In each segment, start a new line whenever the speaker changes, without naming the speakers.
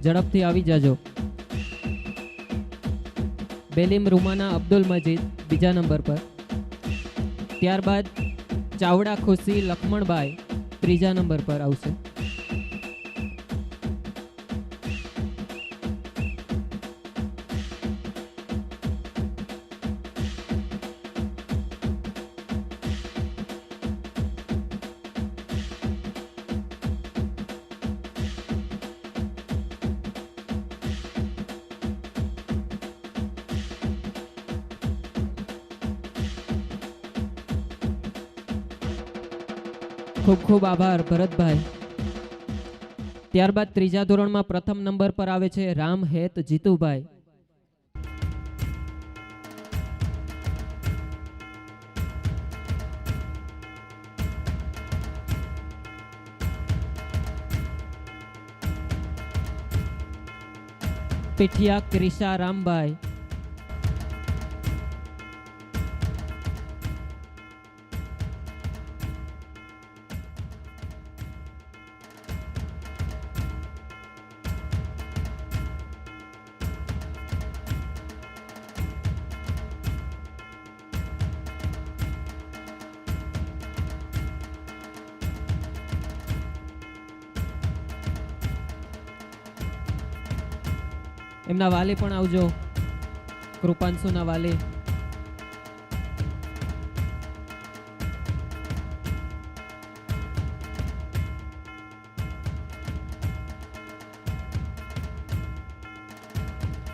ઝડપથી આવી જાજો. બેલીમ રૂમાના અબ્દુલ મજીદ બીજા નંબર પર. ત્યારબાદ ચાવડા ખુશી લક્ષ્મણભાઈ ત્રીજા નંબર પર આવશે. ખૂબ ખૂબ આભાર ભરતભાઈ. ત્યારબાદ ત્રીજા ધોરણમાં પ્રથમ નંબર પર આવે છે રામ હેત જીતુભાઈ. પીઠિયા ક્રિશા રામભાઈ. એમના વાલી પણ આવજો, કૃપાંશુના વાલી.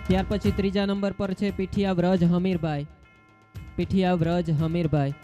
ત્યાર પછી ત્રીજા નંબર પર છે પીઠિયા વ્રજ હમીરભાઈ. પીઠિયા વ્રજ હમીરભાઈ.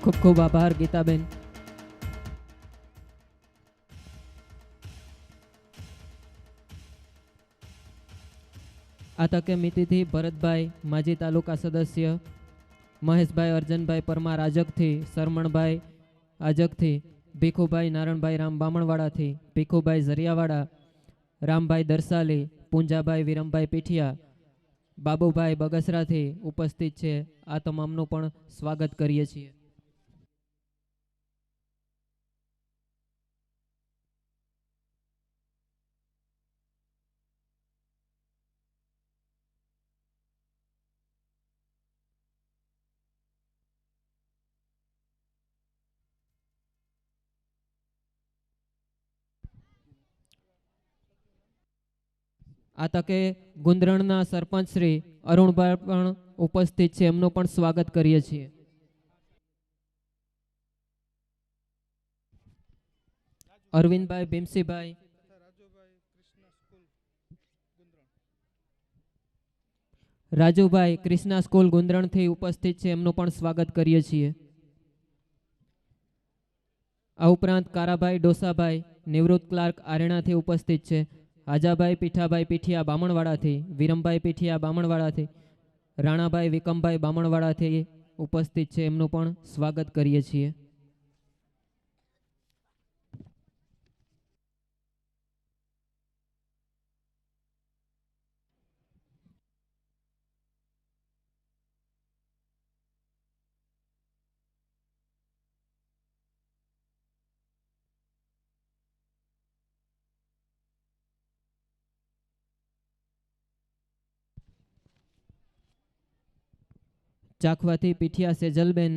ખૂબ ખૂબ આભાર ગીતાબેન. આ તકે મિતિથી ભરતભાઈ માજી તાલુકા સદસ્ય, મહેશભાઈ અર્જનભાઈ પરમાર આજકથી, સરમણભાઈ આજકથી, ભીખુભાઈ નારણભાઈ રામ બામણવાડાથી, ભીખુભાઈ ઝરિયાવાડા, રામભાઈ દરસાલી, પૂંજાભાઈ વિરમભાઈ પીઠિયા, બાબુભાઈ બગસરાથી ઉપસ્થિત છે. આ તમામનું પણ સ્વાગત કરીએ છીએ. આ તકે ગુંદરણના સરપંચ શ્રી અરુણભાઈ પણ ઉપસ્થિત છે, એમનું પણ સ્વાગત કરીએ છીએ. અરવિંદભાઈ ભીમસીભાઈ, રાજુભાઈ ક્રિષ્ના સ્કૂલ ગુંદરણથી ઉપસ્થિત છે, એમનું પણ સ્વાગત કરીએ છીએ. આ ઉપરાંત કારાભાઈ ડોસાભાઈ નિવૃત્ત ક્લાર્ક આરેણાથી ઉપસ્થિત છે. આજાભાઈ પીઠાભાઈ પીઠિયા બામણવાડાથી, વિરમભાઈ પીઠિયા બામણવાડાથી, રાણાભાઈ વિકમભાઈ બામણવાડાથી ઉપસ્થિત છે, એમનું પણ સ્વાગત કરીએ છીએ. ચાખવાથી પીઠિયા સેજલબેન,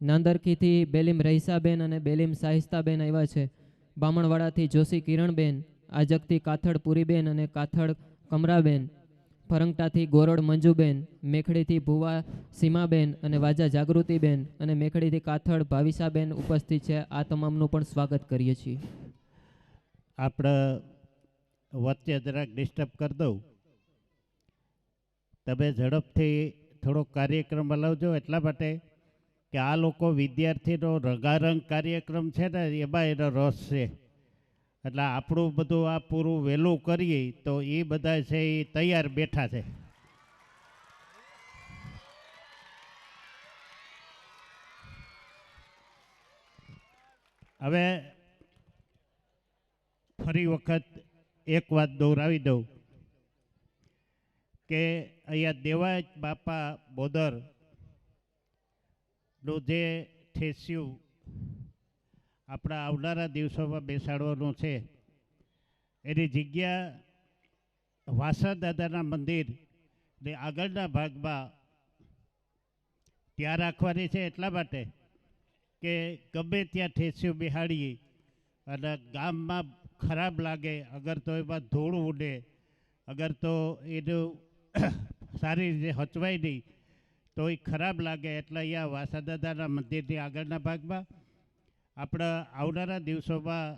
નાંદરકીથી બેલીમ રહીસાબેન અને બેલીમ સાહિસ્તાબેન આવ્યા છે. બામણવાડાથી જોશી કિરણબેન, આજકથી કાથડ પુરીબેન અને કાથડ કમરાબેન, ફરંગટાથી ગોરડ મંજુબેન, મેખડીથી ભુવા સીમાબેન અને વાજા જાગૃતિબેન અને મેખડીથી કાથડ ભાવિસાબેન ઉપસ્થિત છે. આ તમામનું પણ સ્વાગત કરીએ છીએ.
આપણા વચ્ચે જરાક ડિસ્ટર્બ કરી દઉં. તમે ઝડપથી થોડોક કાર્યક્રમ હલાવજો એટલા માટે કે આ લોકો વિદ્યાર્થીનો રંગારંગ કાર્યક્રમ છે ને એમાં એનો રસ છે. એટલે આપણું બધું આ પૂરું વહેલું કરીએ તો એ બધા છે એ તૈયાર બેઠા છે. હવે ફરી વખત એક વાત દોહરાવી દઉં કે અહીંયા દેવાજ બાપા બોદરનું જે ઠેસ્યું આપણા આવનારા દિવસોમાં બેસાડવાનું છે એની જગ્યા વાસા દાદાના મંદિર ને આગળના ભાગમાં ત્યાં રાખવાની છે એટલા માટે કે ગમે ત્યાં ઠેસ્યું બિહાડીએ અને ગામમાં ખરાબ લાગે, અગર તો એમાં ધૂળ ઉડે, અગર તો એનું સારી રીતે હચવાય નહીં તો એ ખરાબ લાગે. એટલે અહીંયા વાસા દાદાના મંદિરની આગળના ભાગમાં આપણા આવનારા દિવસોમાં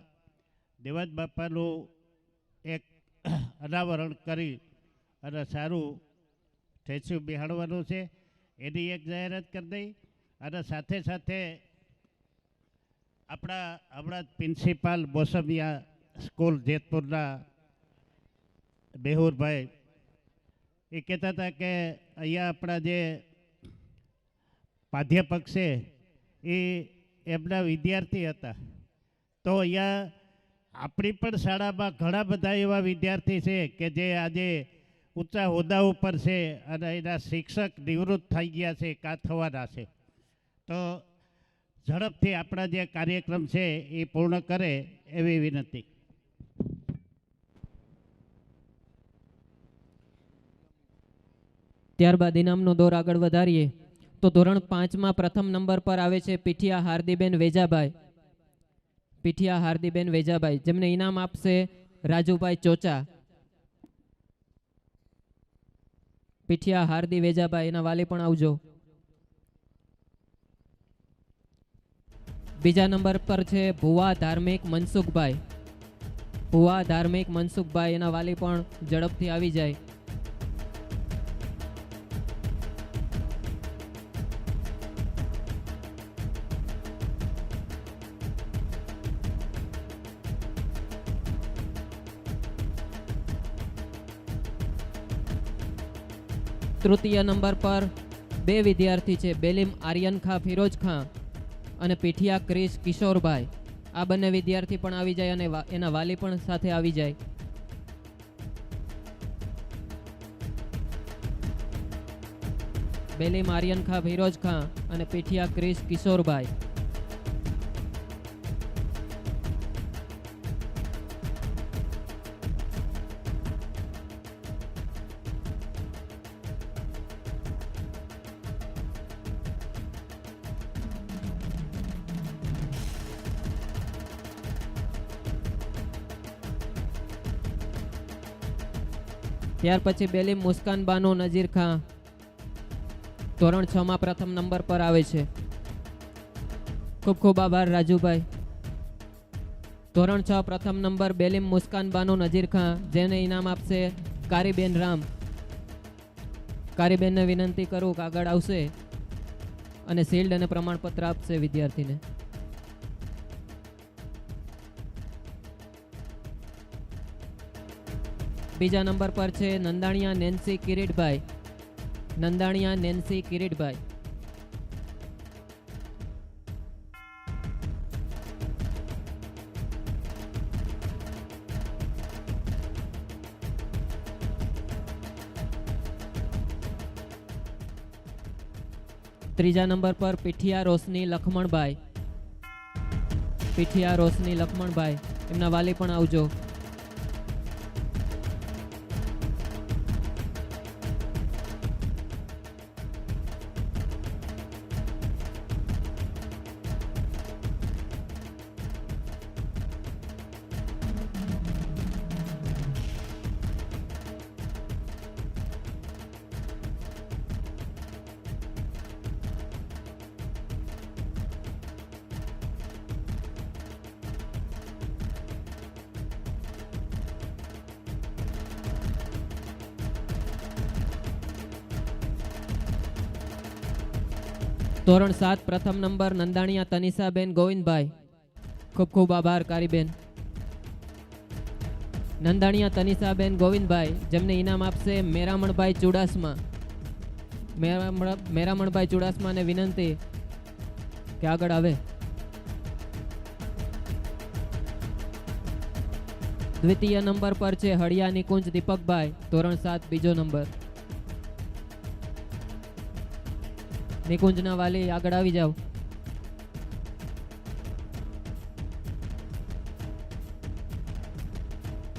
દેવાજ બાપાનું એક અનાવરણ કરી અને સારું ઠેસ્યું બિહાડવાનું છે એની એક જાહેરાત કરી દઈ. અને સાથે સાથે આપણા હમણાં પ્રિન્સિપાલ મોસમિયા સ્કૂલ જેતપુરના મેહુરભાઈ એ કહેતા હતા કે અહીંયા આપણા જે પ્રાધ્યાપક છે એ એમના વિદ્યાર્થી હતા. તો અહીંયા આપણી પણ શાળામાં ઘણા બધા એવા વિદ્યાર્થી છે કે જે આજે ઊંચા હોદ્દા ઉપર છે અને એના શિક્ષક નિવૃત્ત થઈ ગયા છે કાં થવાના છે. તો ઝડપથી આપણા જે કાર્યક્રમ છે એ પૂર્ણ કરે એવી વિનંતી.
ત્યારબાદ ઇનામનો દોર આગળ વધારીએ તો ધોરણ 5માં પ્રથમ નંબર પર આવે છે પીઠિયા હાર્દીબેન વેજાભાઈ. પીઠિયા હાર્દીબેન વેજાભાઈ જેમને ઇનામ આપશે રાજુભાઈ ચોચા. પીઠિયા હાર્દી વેજાભાઈ એના વાલી પણ આવજો. બીજા નંબર પર છે ભુવા ધાર્મિક મનસુખભાઈ. ભુવા ધાર્મિક મનસુખભાઈ એના વાલી પણ ઝડપથી આવી જાય. તૃતીય નંબર પર બે વિદ્યાર્થી છે બેલીમ આર્યન ખાં ફિરોજ ખાં અને પીઠિયા ક્રિશ કિશોરભાઈ. આ બંને વિદ્યાર્થી પણ આવી જાય અને એના વાલી પણ સાથે આવી જાય. બેલીમ આર્યન ખાં ફિરોજ ખાં અને પીઠિયા ક્રિશ કિશોરભાઈ. ત્યાર પછી બેલીમ મુસ્કાન બાનો નજીર ખાં ધોરણ 6માં પ્રથમ નંબર પર આવે છે. ખૂબ ખૂબ આભાર રાજુભાઈ. ધોરણ 6 પ્રથમ નંબર બેલીમ મુસ્કાન બાનો નજીર ખાં જેને ઇનામ આપશે કારીબેન રામ. કારીબેનને વિનંતી કરું કે આગળ આવશે અને શિલ્ડ અને પ્રમાણપત્ર આપશે વિદ્યાર્થીને. બીજા નંબર પર છે નંદાણીયા નેન્સી કિરીટભાઈ. નંદાણીયા નેન્સી કિરીટભાઈ. ત્રીજા નંબર પર પીઠિયા રોશની લખમણભાઈ. પીઠિયા રોશની લખમણભાઈ એમના વાલી પણ આવજો. ધોરણ 7 પ્રથમ નંબર નંદાણીયા તનિષાબેન ગોવિંદભાઈ. ખૂબ ખૂબ આભાર કારીબેન. નંદાણીયા તનિષાબેન ગોવિંદભાઈ, જેમને ઇનામ આપશે મેરામણભાઈ ચુડાસમા. મેરામણભાઈ ચુડાસમાને વિનંતી કે આગળ આવે. દ્વિતીય નંબર પર છે હળિયા નિકુંજ દીપકભાઈ, ધોરણ 7 બીજો નંબર. નિકુંજના વાલી આગળ આવી જાઓ.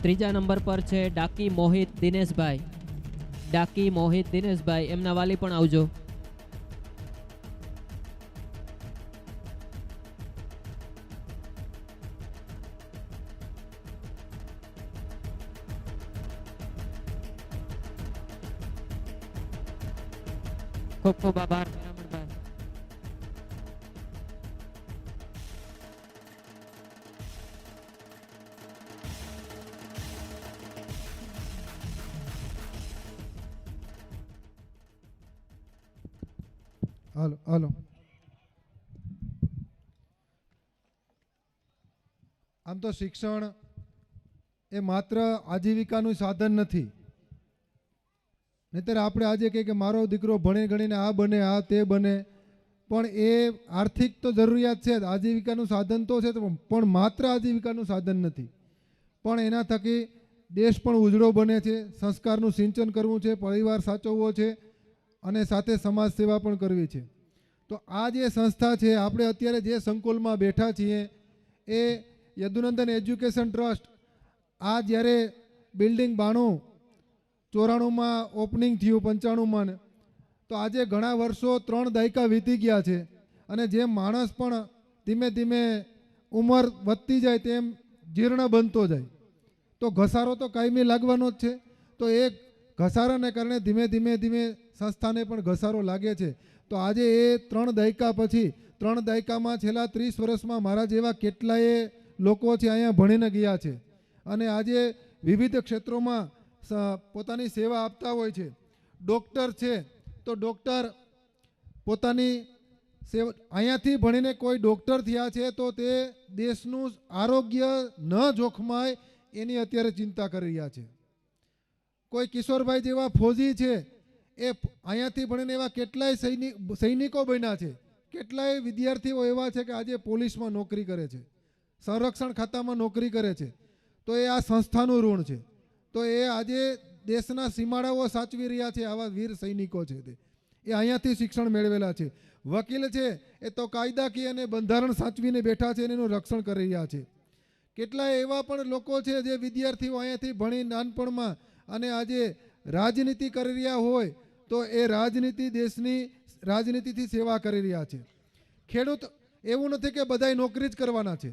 ત્રીજા નંબર પર છે ડાકી મોહિત દિનેશભાઈ. ડાકી મોહિત દિનેશભાઈ, એમના વાલી પણ આવજો. ખૂબ ખૂબ આભાર મેરામણભાઈ.
હાલો હાલો. આમ તો શિક્ષણ એ માત્ર આજીવિકાનું સાધન નથી. નહીંતર આપણે આજે કહીએ કે મારો દીકરો ભણી ગણીને આ બને, આ તે બને, પણ એ આર્થિક તો જરૂરિયાત છે, આજીવિકાનું સાધન તો છે, પણ માત્ર આજીવિકાનું સાધન નથી. પણ એના થકી દેશ પણ ઉજળો બને છે, સંસ્કારનું સિંચન કરવું છે, પરિવાર સાચવવો છે અને સાથે સમાજ સેવા પણ કરવી છે. તો આ જે સંસ્થા છે, આપણે અત્યારે જે સંકુલમાં બેઠા છીએ એ યદુનંદન એજ્યુકેશન ટ્રસ્ટ, આ જ્યારે બિલ્ડિંગ 94માં ઓપનિંગ થયું, 95માં, તો આજે ઘણા વર્ષો 3 દાયકા વીતી ગયા છે. અને જેમ માણસ પણ ધીમે ધીમે ઉંમર વધતી જાય તેમ જીર્ણ બનતો જાય, તો ઘસારો તો કાયમી લાગવાનો જ છે. તો એ ઘસારાને કારણે ધીમે ધીમે ધીમે સંસ્થાને પણ ઘસારો લાગે છે. તો આજે એ 3 દાયકા પછી, 3 દાયકામાં છેલ્લા 30 વર્ષમાં મારા જેવા કેટલાય લોકો છે અહીંયા ભણીને ગયા છે અને આજે વિવિધ ક્ષેત્રોમાં પોતાની સેવા આપતા હોય છે. ડૉક્ટર છે તો ડૉક્ટર પોતાની સેવા, અહીંયાથી ભણીને કોઈ ડૉક્ટર થયા છે તો તે દેશનું આરોગ્ય ન જોખમાય એની અત્યારે ચિંતા કરી રહ્યા છે. કોઈ કિશોરભાઈ જેવા ફૌજી છે, એ અહીંયાથી ભણીને એવા કેટલાય સૈનિકો બન્યા છે. કેટલાય વિદ્યાર્થીઓ એવા છે કે આજે પોલીસમાં નોકરી કરે છે, સંરક્ષણ ખાતામાં નોકરી કરે છે. તો એ આ સંસ્થાનું ઋણ છે. તો એ આજે દેશના સીમાડાઓ સાચવી રહ્યા છે. આવા વીર સૈનિકો છે તે એ અહીંયાથી શિક્ષણ મેળવેલા છે. વકીલ છે એ તો કાયદાકીય અને બંધારણ સાચવીને બેઠા છે અને એનું રક્ષણ કરી રહ્યા છે. કેટલાય એવા પણ લોકો છે જે વિદ્યાર્થીઓ અહીંયાથી ભણી નાનપણમાં અને આજે રાજનીતિ કરી રહ્યા હોય તો એ રાજનીતિ, દેશની રાજનીતિથી સેવા કરી રહ્યા છે. ખેડૂત, એવું નથી કે બધાય નોકરી જ કરવાના છે.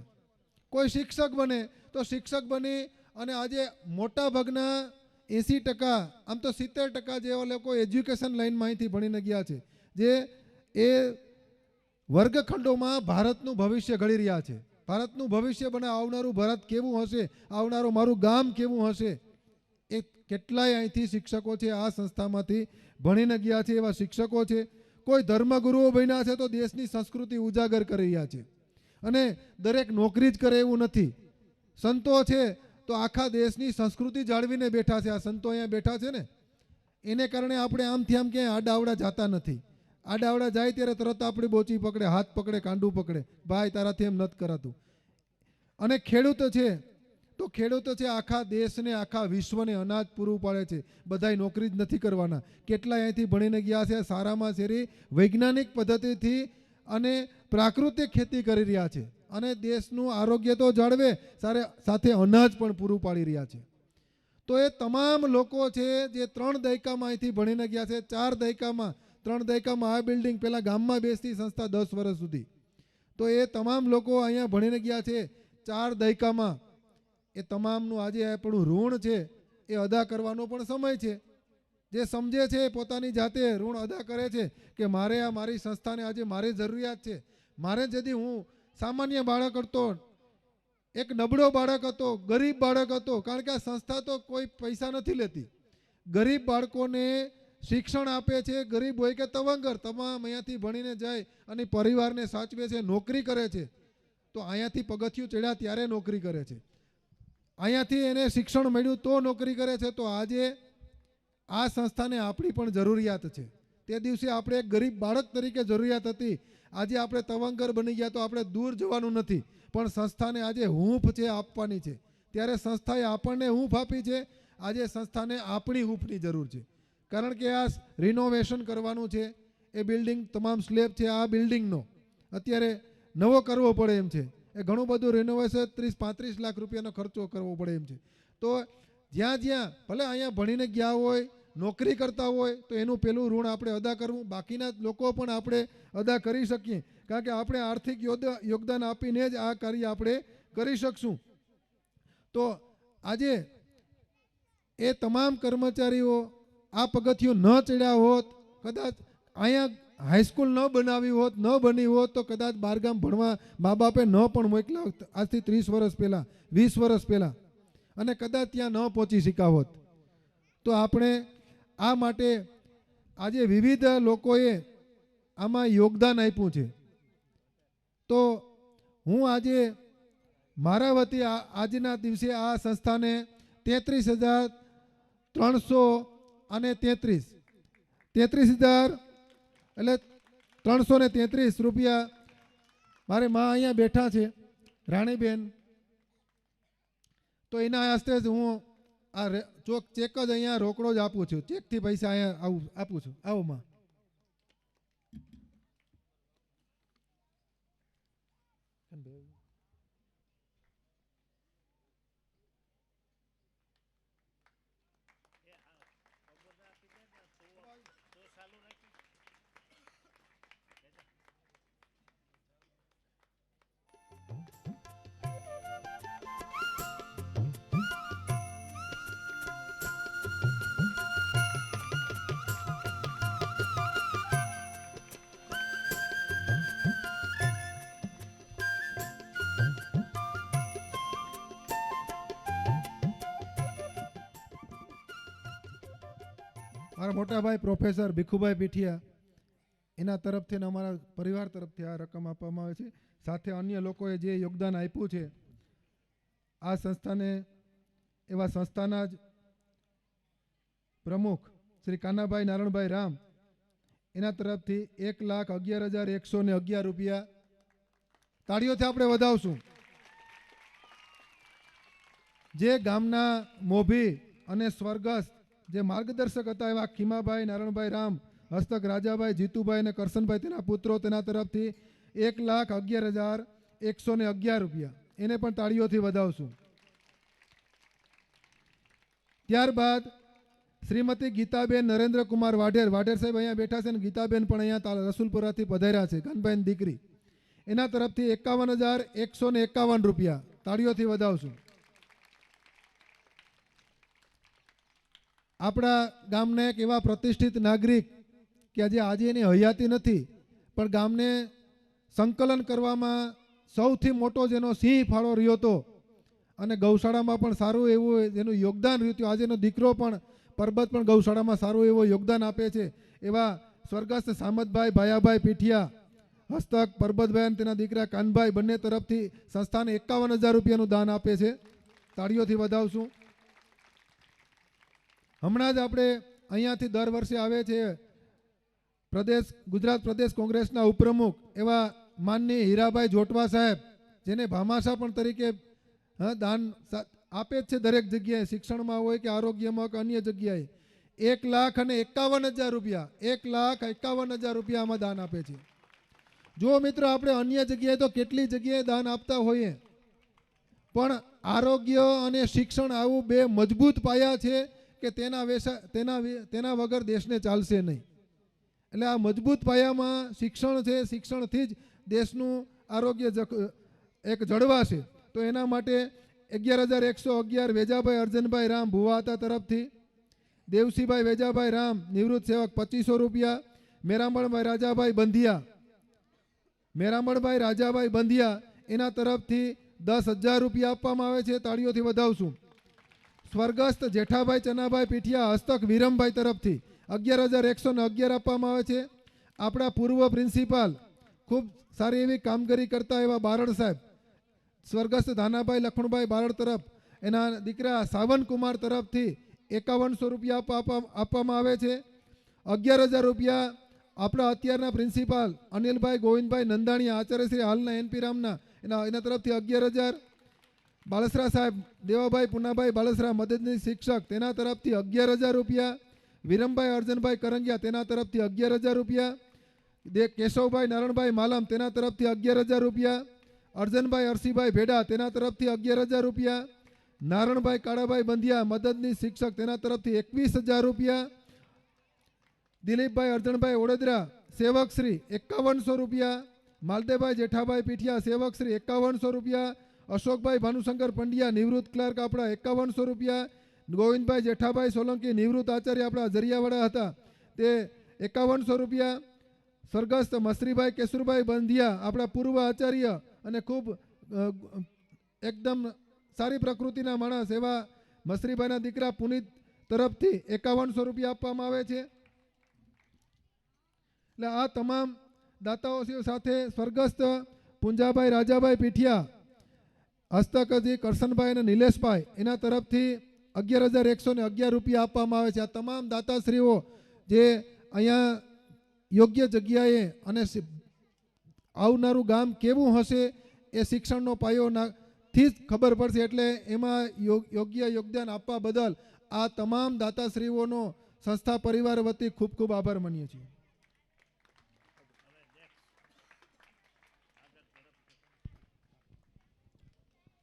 કોઈ શિક્ષક બને તો શિક્ષક બની અને આજે મોટા ભાગના 80%, આમ તો 70% જેવા લોકો એજ્યુકેશન લાઈનમાં અહીંથી ભણીને ગયા છે, જે એ વર્ગખંડોમાં ભારતનું ભવિષ્ય ઘડી રહ્યા છે. ભારતનું ભવિષ્ય બને, આવનારું ભારત કેવું હશે, આવનારું મારું ગામ કેવું હશે, એ કેટલાય અહીંથી શિક્ષકો છે આ સંસ્થામાંથી ભણીને ગયા છે. એવા શિક્ષકો છે. કોઈ ધર્મગુરુઓ બન્યા છે તો દેશની સંસ્કૃતિ ઉજાગર કરી રહ્યા છે. અને દરેક નોકરી જ કરે એવું નથી. સંતો છે તો આખા દેશની સંસ્કૃતિ જાળવીને બેઠા છે. આ સંતો અહીંયા બેઠા છે ને, એને કારણે આપણે આમથી આમ ક્યાંય આડાવડા જતા નથી. આડાવડા જાય ત્યારે તરત આપણી બોચી પકડે, હાથ પકડે, કાંડું પકડે, ભાઈ તારાથી એમ નથી કરાતું. અને ખેડૂત છે તો ખેડૂત છે આખા દેશને, આખા વિશ્વને અનાજ પૂરું પાડે છે. બધાય નોકરી જ નથી કરવાના. કેટલાય અહીંથી ભણીને ગયા છે, સારામાં સારી વૈજ્ઞાનિક પદ્ધતિથી અને પ્રાકૃતિક ખેતી કરી રહ્યા છે અને દેશનું આરોગ્ય તો જાળવે, સાથે અનાજ પણ પૂરું પાડી રહ્યા છે. તો એ તમામ લોકો છે જે 3 દાયકામાં અહીંથી ભણીને ગયા છે. 4 દાયકામાં, 3 દાયકામાં આ બિલ્ડિંગ પહેલાં ગામમાં બેસતી સંસ્થા 10 વર્ષ સુધી. તો એ તમામ લોકો અહીંયા ભણીને ગયા છે 4 દાયકામાં. એ તમામનું આજે આપણું ઋણ છે એ અદા કરવાનો પણ સમય છે. જે સમજે છે પોતાની જાતે ઋણ અદા કરે છે કે મારે આ મારી સંસ્થાને આજે મારી જરૂરિયાત છે. મારે ଯଦି હું સામાન્ય બાળક હતો, એક નબળો બાળક હતો, ગરીબ બાળક હતો, કારણ કે આ સંસ્થા તો કોઈ પૈસા નથી લેતી. ગરીબ બાળકોને શિક્ષણ આપે છે, ગરીબ હોય કે તવંગર, તમામ અહીંયાથી ભણીને જાય અને પરિવારને સાચવે છે, નોકરી કરે છે. તો અહીંયાથી પગથિયું ચડ્યા ત્યારે નોકરી કરે છે, અહીંયાથી એને શિક્ષણ મળ્યું તો નોકરી કરે છે. તો આજે આ સંસ્થાને આપણી પણ જરૂરિયાત છે. તે દિવસે આપણે એક ગરીબ બાળક તરીકે જરૂરિયાત હતી, આજે આપણે તવંગર બની ગયા તો આપણે દૂર જવાનું નથી, પણ સંસ્થાને આજે હૂંફ છે આપવાની છે. ત્યારે સંસ્થાએ આપણને હૂંફ આપી છે, આજે સંસ્થાને આપણી હૂંફની જરૂર છે. કારણ કે આ રિનોવેશન કરવાનું છે, એ બિલ્ડિંગ તમામ સ્લેબ છે, આ બિલ્ડિંગનો અત્યારે નવો કરવો પડે એમ છે. એ ઘણું બધું રિનોવેશન 30-35 લાખ રૂપિયાનો ખર્ચો કરવો પડે એમ છે. તો જ્યાં જ્યાં ભલે અહીંયા ભણીને ગયા હોય, નોકરી કરતા હોય, તો એનું પેલું ઋણ આપણે અદા કરવું, બાકીના લોકો પણ આપણે અદા કરી શકીએ. કારણ કે આપણે આર્થિક યોગદાન આપીને જ આ કાર્ય આપણે કરી શકશું. તો આજે એ તમામ કર્મચારીઓ આ પગથિયું ન ચડ્યા હોત, કદાચ અહીંયા હાઈસ્કૂલ ન બનાવી હોત, ન બની હોત, તો કદાચ બહારગામ ભણવા મા બાપે ન પણ મોકલ્યા હોત આજથી 30 વર્ષ પહેલાં, 20 વર્ષ પહેલાં, અને કદાચ ત્યાં ન પહોંચી શક્યા હોત. તો આપણે આ માટે આજે વિવિધ લોકોએ આમાં યોગદાન આપ્યું છે. તો હું આજે મારા વતી આજના દિવસે આ સંસ્થાને 33,333 એટલે 333 રૂપિયા મારે માં અહીંયા બેઠા છે, રાણીબેન, તો એના હસ્તે જ હું આ ચેક જ અહીંયા રોકડો જ આપું છું, ચેકથી પૈસા અહીંયા આપું છું. આવો માં. મારા મોટા ભાઈ પ્રોફેસર ભીખુભાઈ પીઠિયા, એના તરફથી અને અમારા પરિવાર તરફથી આ રકમ આપવામાં આવે છે. સાથે અન્ય લોકોએ જે યોગદાન આપ્યું છે આ સંસ્થાને, એવા સંસ્થાના જ પ્રમુખ શ્રી કાનાભાઈ નારણભાઈ રામ, એના તરફથી 1,11,111 રૂપિયા તાળીઓથી આપણે વધાવશું. જે ગામના મોભી અને સ્વર્ગસ્થ જે માર્ગદર્શક હતા એવા ખીમાભાઈ નારણભાઈ રામ, હસ્તક રાજાભાઈ, જીતુભાઈ અને કરશનભાઈ, તેના પુત્રો, તેના તરફથી 1,11,111 રૂપિયા, એને પણ તાળીઓથી વધાવશું. ત્યારબાદ શ્રીમતી ગીતાબેન નરેન્દ્રકુમાર વાઢેર, વાઢેર સાહેબ અહીંયા બેઠા છે, અને ગીતાબેન પણ અહીંયા રસુલપુરાથી પધાર્યા છે, કાનભાઈની દીકરી, એના તરફથી 51,151 રૂપિયા તાળીઓથી વધાવશું. આપણા ગામના એક એવા પ્રતિષ્ઠિત નાગરિક કે આજે એની હયાતી નથી, પણ ગામને સંકલન કરવામાં સૌથી મોટો જેનો સિંહ ફાળો રહ્યો હતો અને ગૌશાળામાં પણ સારું એવું જેનું યોગદાન રહ્યું હતું, આજે એનો દીકરો પણ પરબત પણ ગૌશાળામાં સારું એવું યોગદાન આપે છે, એવા સ્વર્ગસ્થ સામતભાઈ ભાયાભાઈ પીઠિયા, હસ્તક પરબતભાઈ અને તેના દીકરા કાનભાઈ, બંને તરફથી સંસ્થાને 51,000 રૂપિયાનું દાન આપે છે. તાળીઓથી વધાવશું. હમણાં જ આપણે અહીંયાથી દર વર્ષે આવે છે ગુજરાત પ્રદેશ કોંગ્રેસના ઉપપ્રમુખ એવા માનનીય હીરાભાઈ જોટવા સાહેબ, જેને ભામાશા પણ તરીકે દાન આપે જ છે દરેક જગ્યાએ, શિક્ષણમાં હોય કે આરોગ્યમાં કે અન્ય જગ્યાએ. 1,51,000 રૂપિયા, 1,51,000 રૂપિયા આમાં દાન આપે છે. જો મિત્રો આપણે અન્ય જગ્યાએ તો કેટલી જગ્યાએ દાન આપતા હોઈએ, પણ આરોગ્ય અને શિક્ષણ આવું બે મજબૂત પાયા છે કે તેના વગર દેશને ચાલશે નહીં. એટલે આ મજબૂત પાયામાં શિક્ષણ છે, શિક્ષણથી જ દેશનું આરોગ્ય એક જળવાશે. તો એના માટે 11,111 વેજાભાઈ અર્જનભાઈ રામ ભુવાતા તરફથી, દેવસીભાઈ વેજાભાઈ રામ નિવૃત્ત સેવક 2,500 રૂપિયા, મેરામણભાઈ રાજાભાઈ બંધિયા એના તરફથી 10,000 રૂપિયા આપવામાં આવે છે. તાળીઓથી વધાવશું. સ્વર્ગસ્થ જેઠાભાઈ ચનાભાઈ પીઠિયા, હસ્તક વિરમભાઈ તરફથી 11,111 આપવામાં આવે છે. આપણા પૂર્વ પ્રિન્સિપાલ ખૂબ સારી એવી કામગીરી કરતા એવા બારડ સાહેબ સ્વર્ગસ્થ ધાનાભાઈ લખણભાઈ બારડ તરફ એના દીકરા સાવનકુમાર તરફથી 5100 રૂપિયા આપવામાં આવે છે. 11,000 રૂપિયા આપણા અત્યારના પ્રિન્સિપાલ અનિલભાઈ ગોવિંદભાઈ નંદાણીયા આચાર્ય શ્રી હાલના એનપી રામના એના તરફથી 11,000. બાળસરા સાહેબ દેવાભાઈ પુનાભાઈ બાળસરા મદદનીશ શિક્ષક તેના તરફથી 11,000 રૂપિયા. વિરમભાઈ અર્જનભાઈ કરંગિયા તેના તરફથી 11,000 રૂપિયા. કેશવભાઈ નારણભાઈ માલમ તેના તરફથી 11,000 રૂપિયા. અર્જનભાઈ અરસીભાઈ ભેડા તેના તરફથી 11,000 રૂપિયા. નારણભાઈ કાળાભાઈ બંધિયા મદદનીશ શિક્ષક તેના તરફથી 21,000 રૂપિયા. દિલીપભાઈ અર્જણભાઈ ઓડેદરા સેવક શ્રી 5100 રૂપિયા. માલદેભાઈ જેઠાભાઈ પીઠિયા સેવક શ્રી 5100 રૂપિયા. અશોકભાઈ ભાનુશંકર પંડ્યા નિવૃત્ત ક્લાર્ક આપણા 5100 રૂપિયા. ગોવિંદભાઈ જેઠાભાઈ સોલંકી નિવૃત્ત આચાર્ય આપણા જરિયાવાડા હતા તે 5100 રૂપિયા. સ્વર્ગસ્થ મસરીભાઈ કેશુરભાઈ બંધિયા આપણા પૂર્વ આચાર્ય અને ખૂબ એકદમ સારી પ્રકૃતિના માણસ એવા મસરીભાઈના દીકરા પુનિત તરફથી 5100 રૂપિયા આપવામાં આવે છે. એટલે આ તમામ દાતાઓ સાથે સ્વર્ગસ્થ પુંજાભાઈ રાજાભાઈ પીઠિયા હસ્તકજી કરશનભાઈ અને નિલેશભાઈ એના તરફથી 11,111 રૂપિયા આપવામાં આવે છે. આ તમામ દાતાશ્રીઓ જે અહીંયા યોગ્ય જગ્યાએ અને આવનારું ગામ કેવું હશે એ શિક્ષણનો પાયો થી જ ખબર પડશે. એટલે એમાં યોગ્ય યોગદાન આપવા બદલ આ તમામ દાતાશ્રીઓનો સંસ્થા પરિવાર વતી ખૂબ ખૂબ આભાર માનીએ છીએ.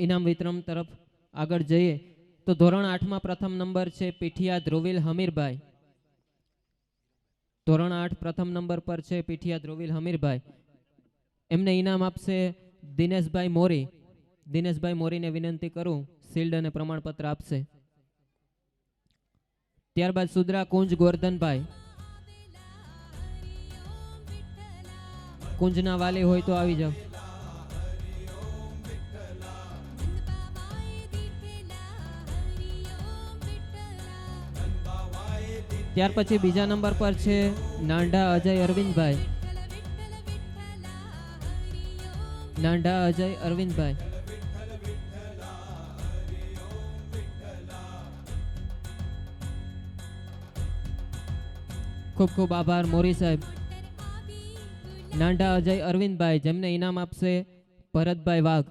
ઇનામ વિતરણ તરફ આગળ જઈએ તો ધોરણ 8માં પ્રથમ નંબર છે પીઠિયા ધ્રુવિલ હમીરભાઈ. ધોરણ 8 પ્રથમ નંબર પર છે પીઠિયા ધ્રુવિલ હમીરભાઈ. એમને ઇનામ આપશે દિનેશભાઈ મોરી. દિનેશભાઈ મોરીને વિનંતી કરું શિલ્ડ અને પ્રમાણપત્ર આપશે. ત્યારબાદ સુદ્રા કુંજ ગોરધનભાઈ. કુંજના વાલી હોય તો આવી જાવ. ત્યાર પછી બીજા નંબર પર છે નાંડા અજય અરવિંદભાઈ. નાંડા અજય અરવિંદભાઈ. ખૂબ ખૂબ આભાર મોરી સાહેબ. નાંડા અજય અરવિંદભાઈ જેમને ઇનામ આપશે ભરતભાઈ વાઘ.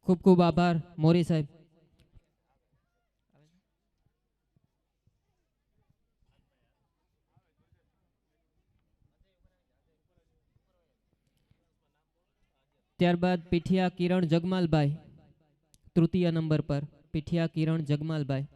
ખૂબ ખૂબ આભાર મોરી સાહેબ. ત્યારબાદ પીઠિયા કિરણ જગમાલભાઈ. તૃતીય નંબર પર પીઠિયા કિરણ જગમાલભાઈ.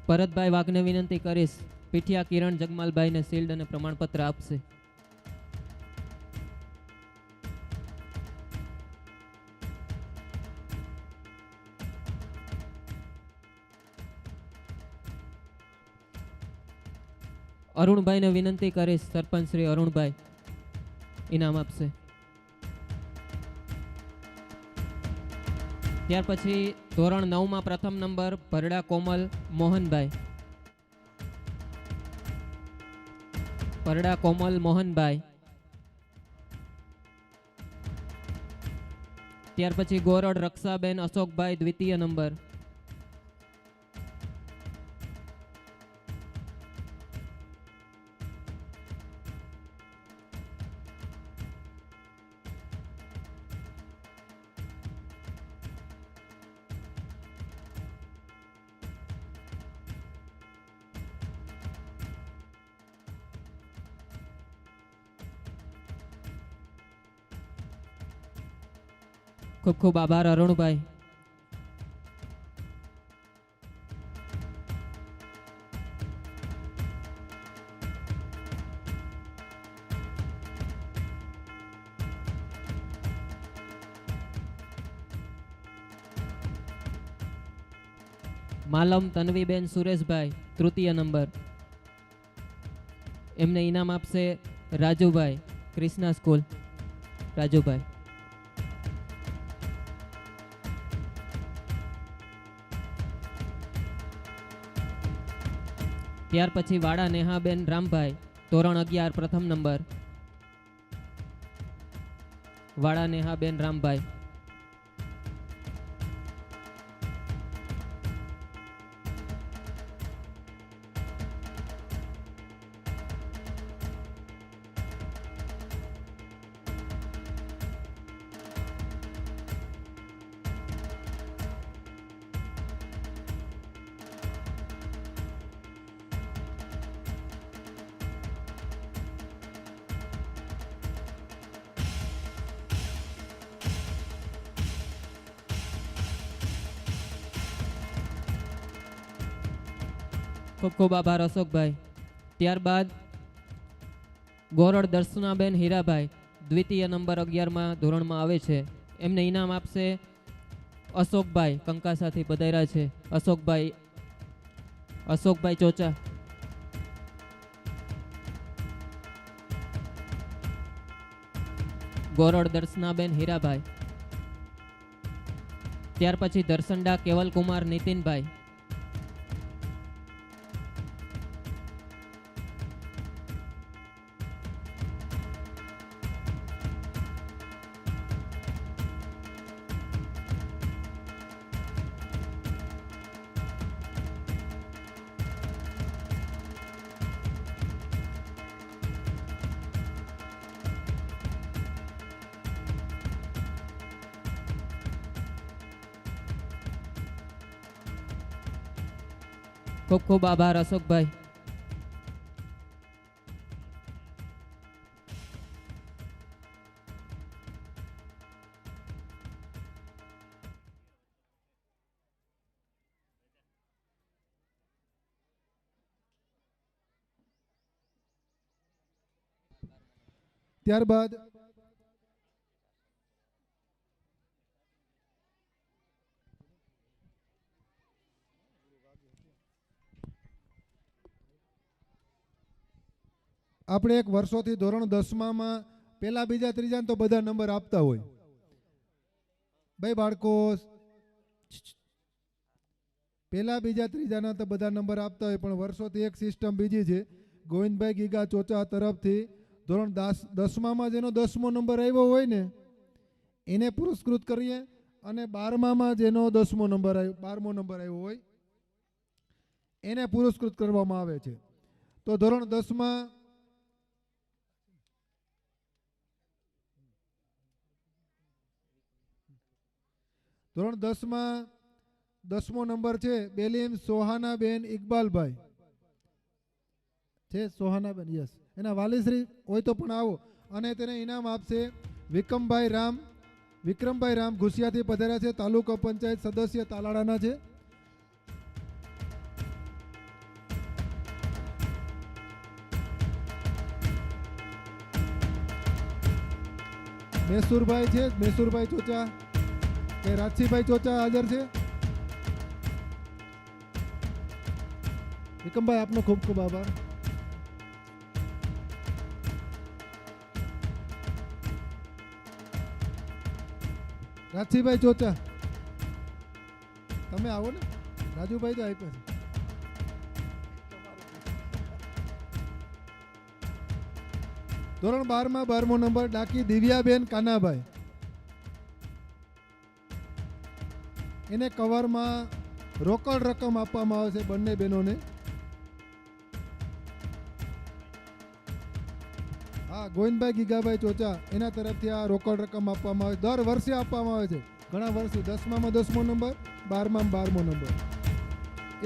ભરતભાઈ વાઘને વિનંતી કરીશ પીઠિયા કિરણ જગમાલભાઈને શિલ્ડ અને પ્રમાણપત્ર આપશે. અરુણભાઈને વિનંતી કરીશ સરપંચ શ્રી અરુણભાઈ ઇનામ આપશે. ત્યાર પછી ધોરણ 9માં પ્રથમ નંબર ભરડા કોમલ મોહનભાઈ. ભરડા કોમલ મોહનભાઈ. ત્યાર પછી ગોરડ રક્ષાબેન અશોકભાઈ દ્વિતીય નંબર. ખૂબ ખૂબ આભાર અરુણભાઈ. માલમ તન્વીબેન સુરેશભાઈ તૃતીય નંબર. એમને ઇનામ આપશે રાજુભાઈ, ક્રિષ્ના સ્કૂલ. રાજુભાઈ. ત્યાર પછી વાડા નેહાબેન રામભાઈ ધોરણ 11 પ્રથમ નંબર. વાડા નેહાબેન રામભાઈ. ખૂબ ખૂબ આભાર અશોકભાઈ. ત્યારબાદ ગોરડ દર્શનાબેન હીરાભાઈ દ્વિતીય નંબર 11માં ધોરણમાં આવે છે. એમને ઇનામ આપશે અશોકભાઈ, કંકાસાથી પધાર્યા છે. અશોકભાઈ ચોચા. ગોરડ દર્શનાબેન હીરાભાઈ. ત્યાર પછી દર્શનડા કેવલકુમાર નીતિનભાઈ. ખૂબ ખૂબ આભાર અશોકભાઈ.
ત્યારબાદ આપણે એક વર્ષોથી ધોરણ 10માં પહેલા બીજા ત્રીજા તો બધા નંબર આપતા હોય ભાઈ બાળકો. પહેલા બીજા ત્રીજાના તો બધા નંબર આપતા હોય, પણ વર્ષોથી એક સિસ્ટમ બીજી છે. ગોવિંદભાઈ ગીગા ચોચા તરફથી ધોરણ 10માં જેનો 10મો નંબર આવ્યો હોય ને એને પુરસ્કૃત કરીએ, અને 12માં જેનો 10મો નંબર આવ્યો 12મો નંબર આવ્યો હોય એને પુરસ્કૃત કરવામાં આવે છે. તો ધોરણ 10માં ધોરણ 10માં 10મો નંબર છે બેલીમ સોહાનાબેન ઇકબાલભાઈ છે. સોહાનાબેન, યસ. એના વાલીશ્રી હોય તો પણ આવો. અને તેને ઇનામ આપશે વિક્રમભાઈ રામ ઘુસિયાથી પધાર્યા છે. તાલુકા પંચાયત સદસ્ય તાલાડાના છે. મેસુરભાઈ છે, મેસુરભાઈ ચોચા કે રાજસીભાઈ ચોચા હાજર છે. વિક્રમભાઈ આપનો ખૂબ ખૂબ આભાર. રાજસીભાઈ ચોચા તમે આવો ને. રાજુભાઈ તો આપ્યા છે. ધોરણ 12માં 12મો નંબર ડાકી દિવ્યાબેન કાનાભાઈ. એને કવરમાં રોકડ રકમ આપવામાં આવે છે બંને બહેનોને. હા, ગોવિંદભાઈ ગીગાભાઈ ચોચા એના તરફથી આ રોકડ રકમ આપવામાં આવે છે. દર વર્ષે આપવામાં આવે છે, ઘણા વર્ષથી. 10માં 10મો નંબર, 12માં 12મો નંબર.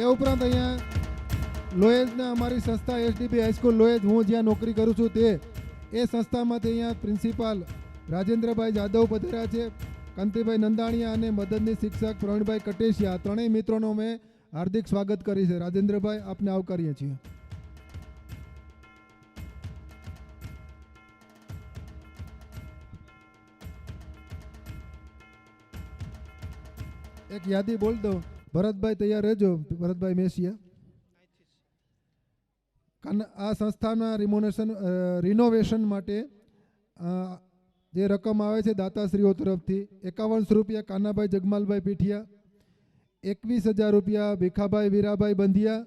એ ઉપરાંત અહીંયા લોએજના અમારી સંસ્થા એસડીબી હાઈસ્કૂલ લોએજ, હું જ્યાં નોકરી કરું છું તે એ સંસ્થામાંથી અહીંયા પ્રિન્સિપાલ રાજેન્દ્રભાઈ જાદવ પધાર્યા છે. કાંતિભાઈ નંદાણીયા અને મદદની શિક્ષક પ્રવીણભાઈ કટેશિયા ત્રણેય મિત્રોનો મેં હાર્દિક સ્વાગત કરી છે. રાજેન્દ્રભાઈ, આપને આવકારીએ છીએ. એક યાદી બોલ દો. ભરતભાઈ તૈયાર રહેજો. ભરતભાઈ મેસિયા. આ સંસ્થાના રિનોવેશન માટે જે રકમ આવે છે દાતાશ્રીઓ તરફથી 5100 રૂપિયા કાનાભાઈ જગમાલભાઈ પીઠિયા, 21,000 રૂપિયા ભીખાભાઈ વીરાભાઈ બંધિયા,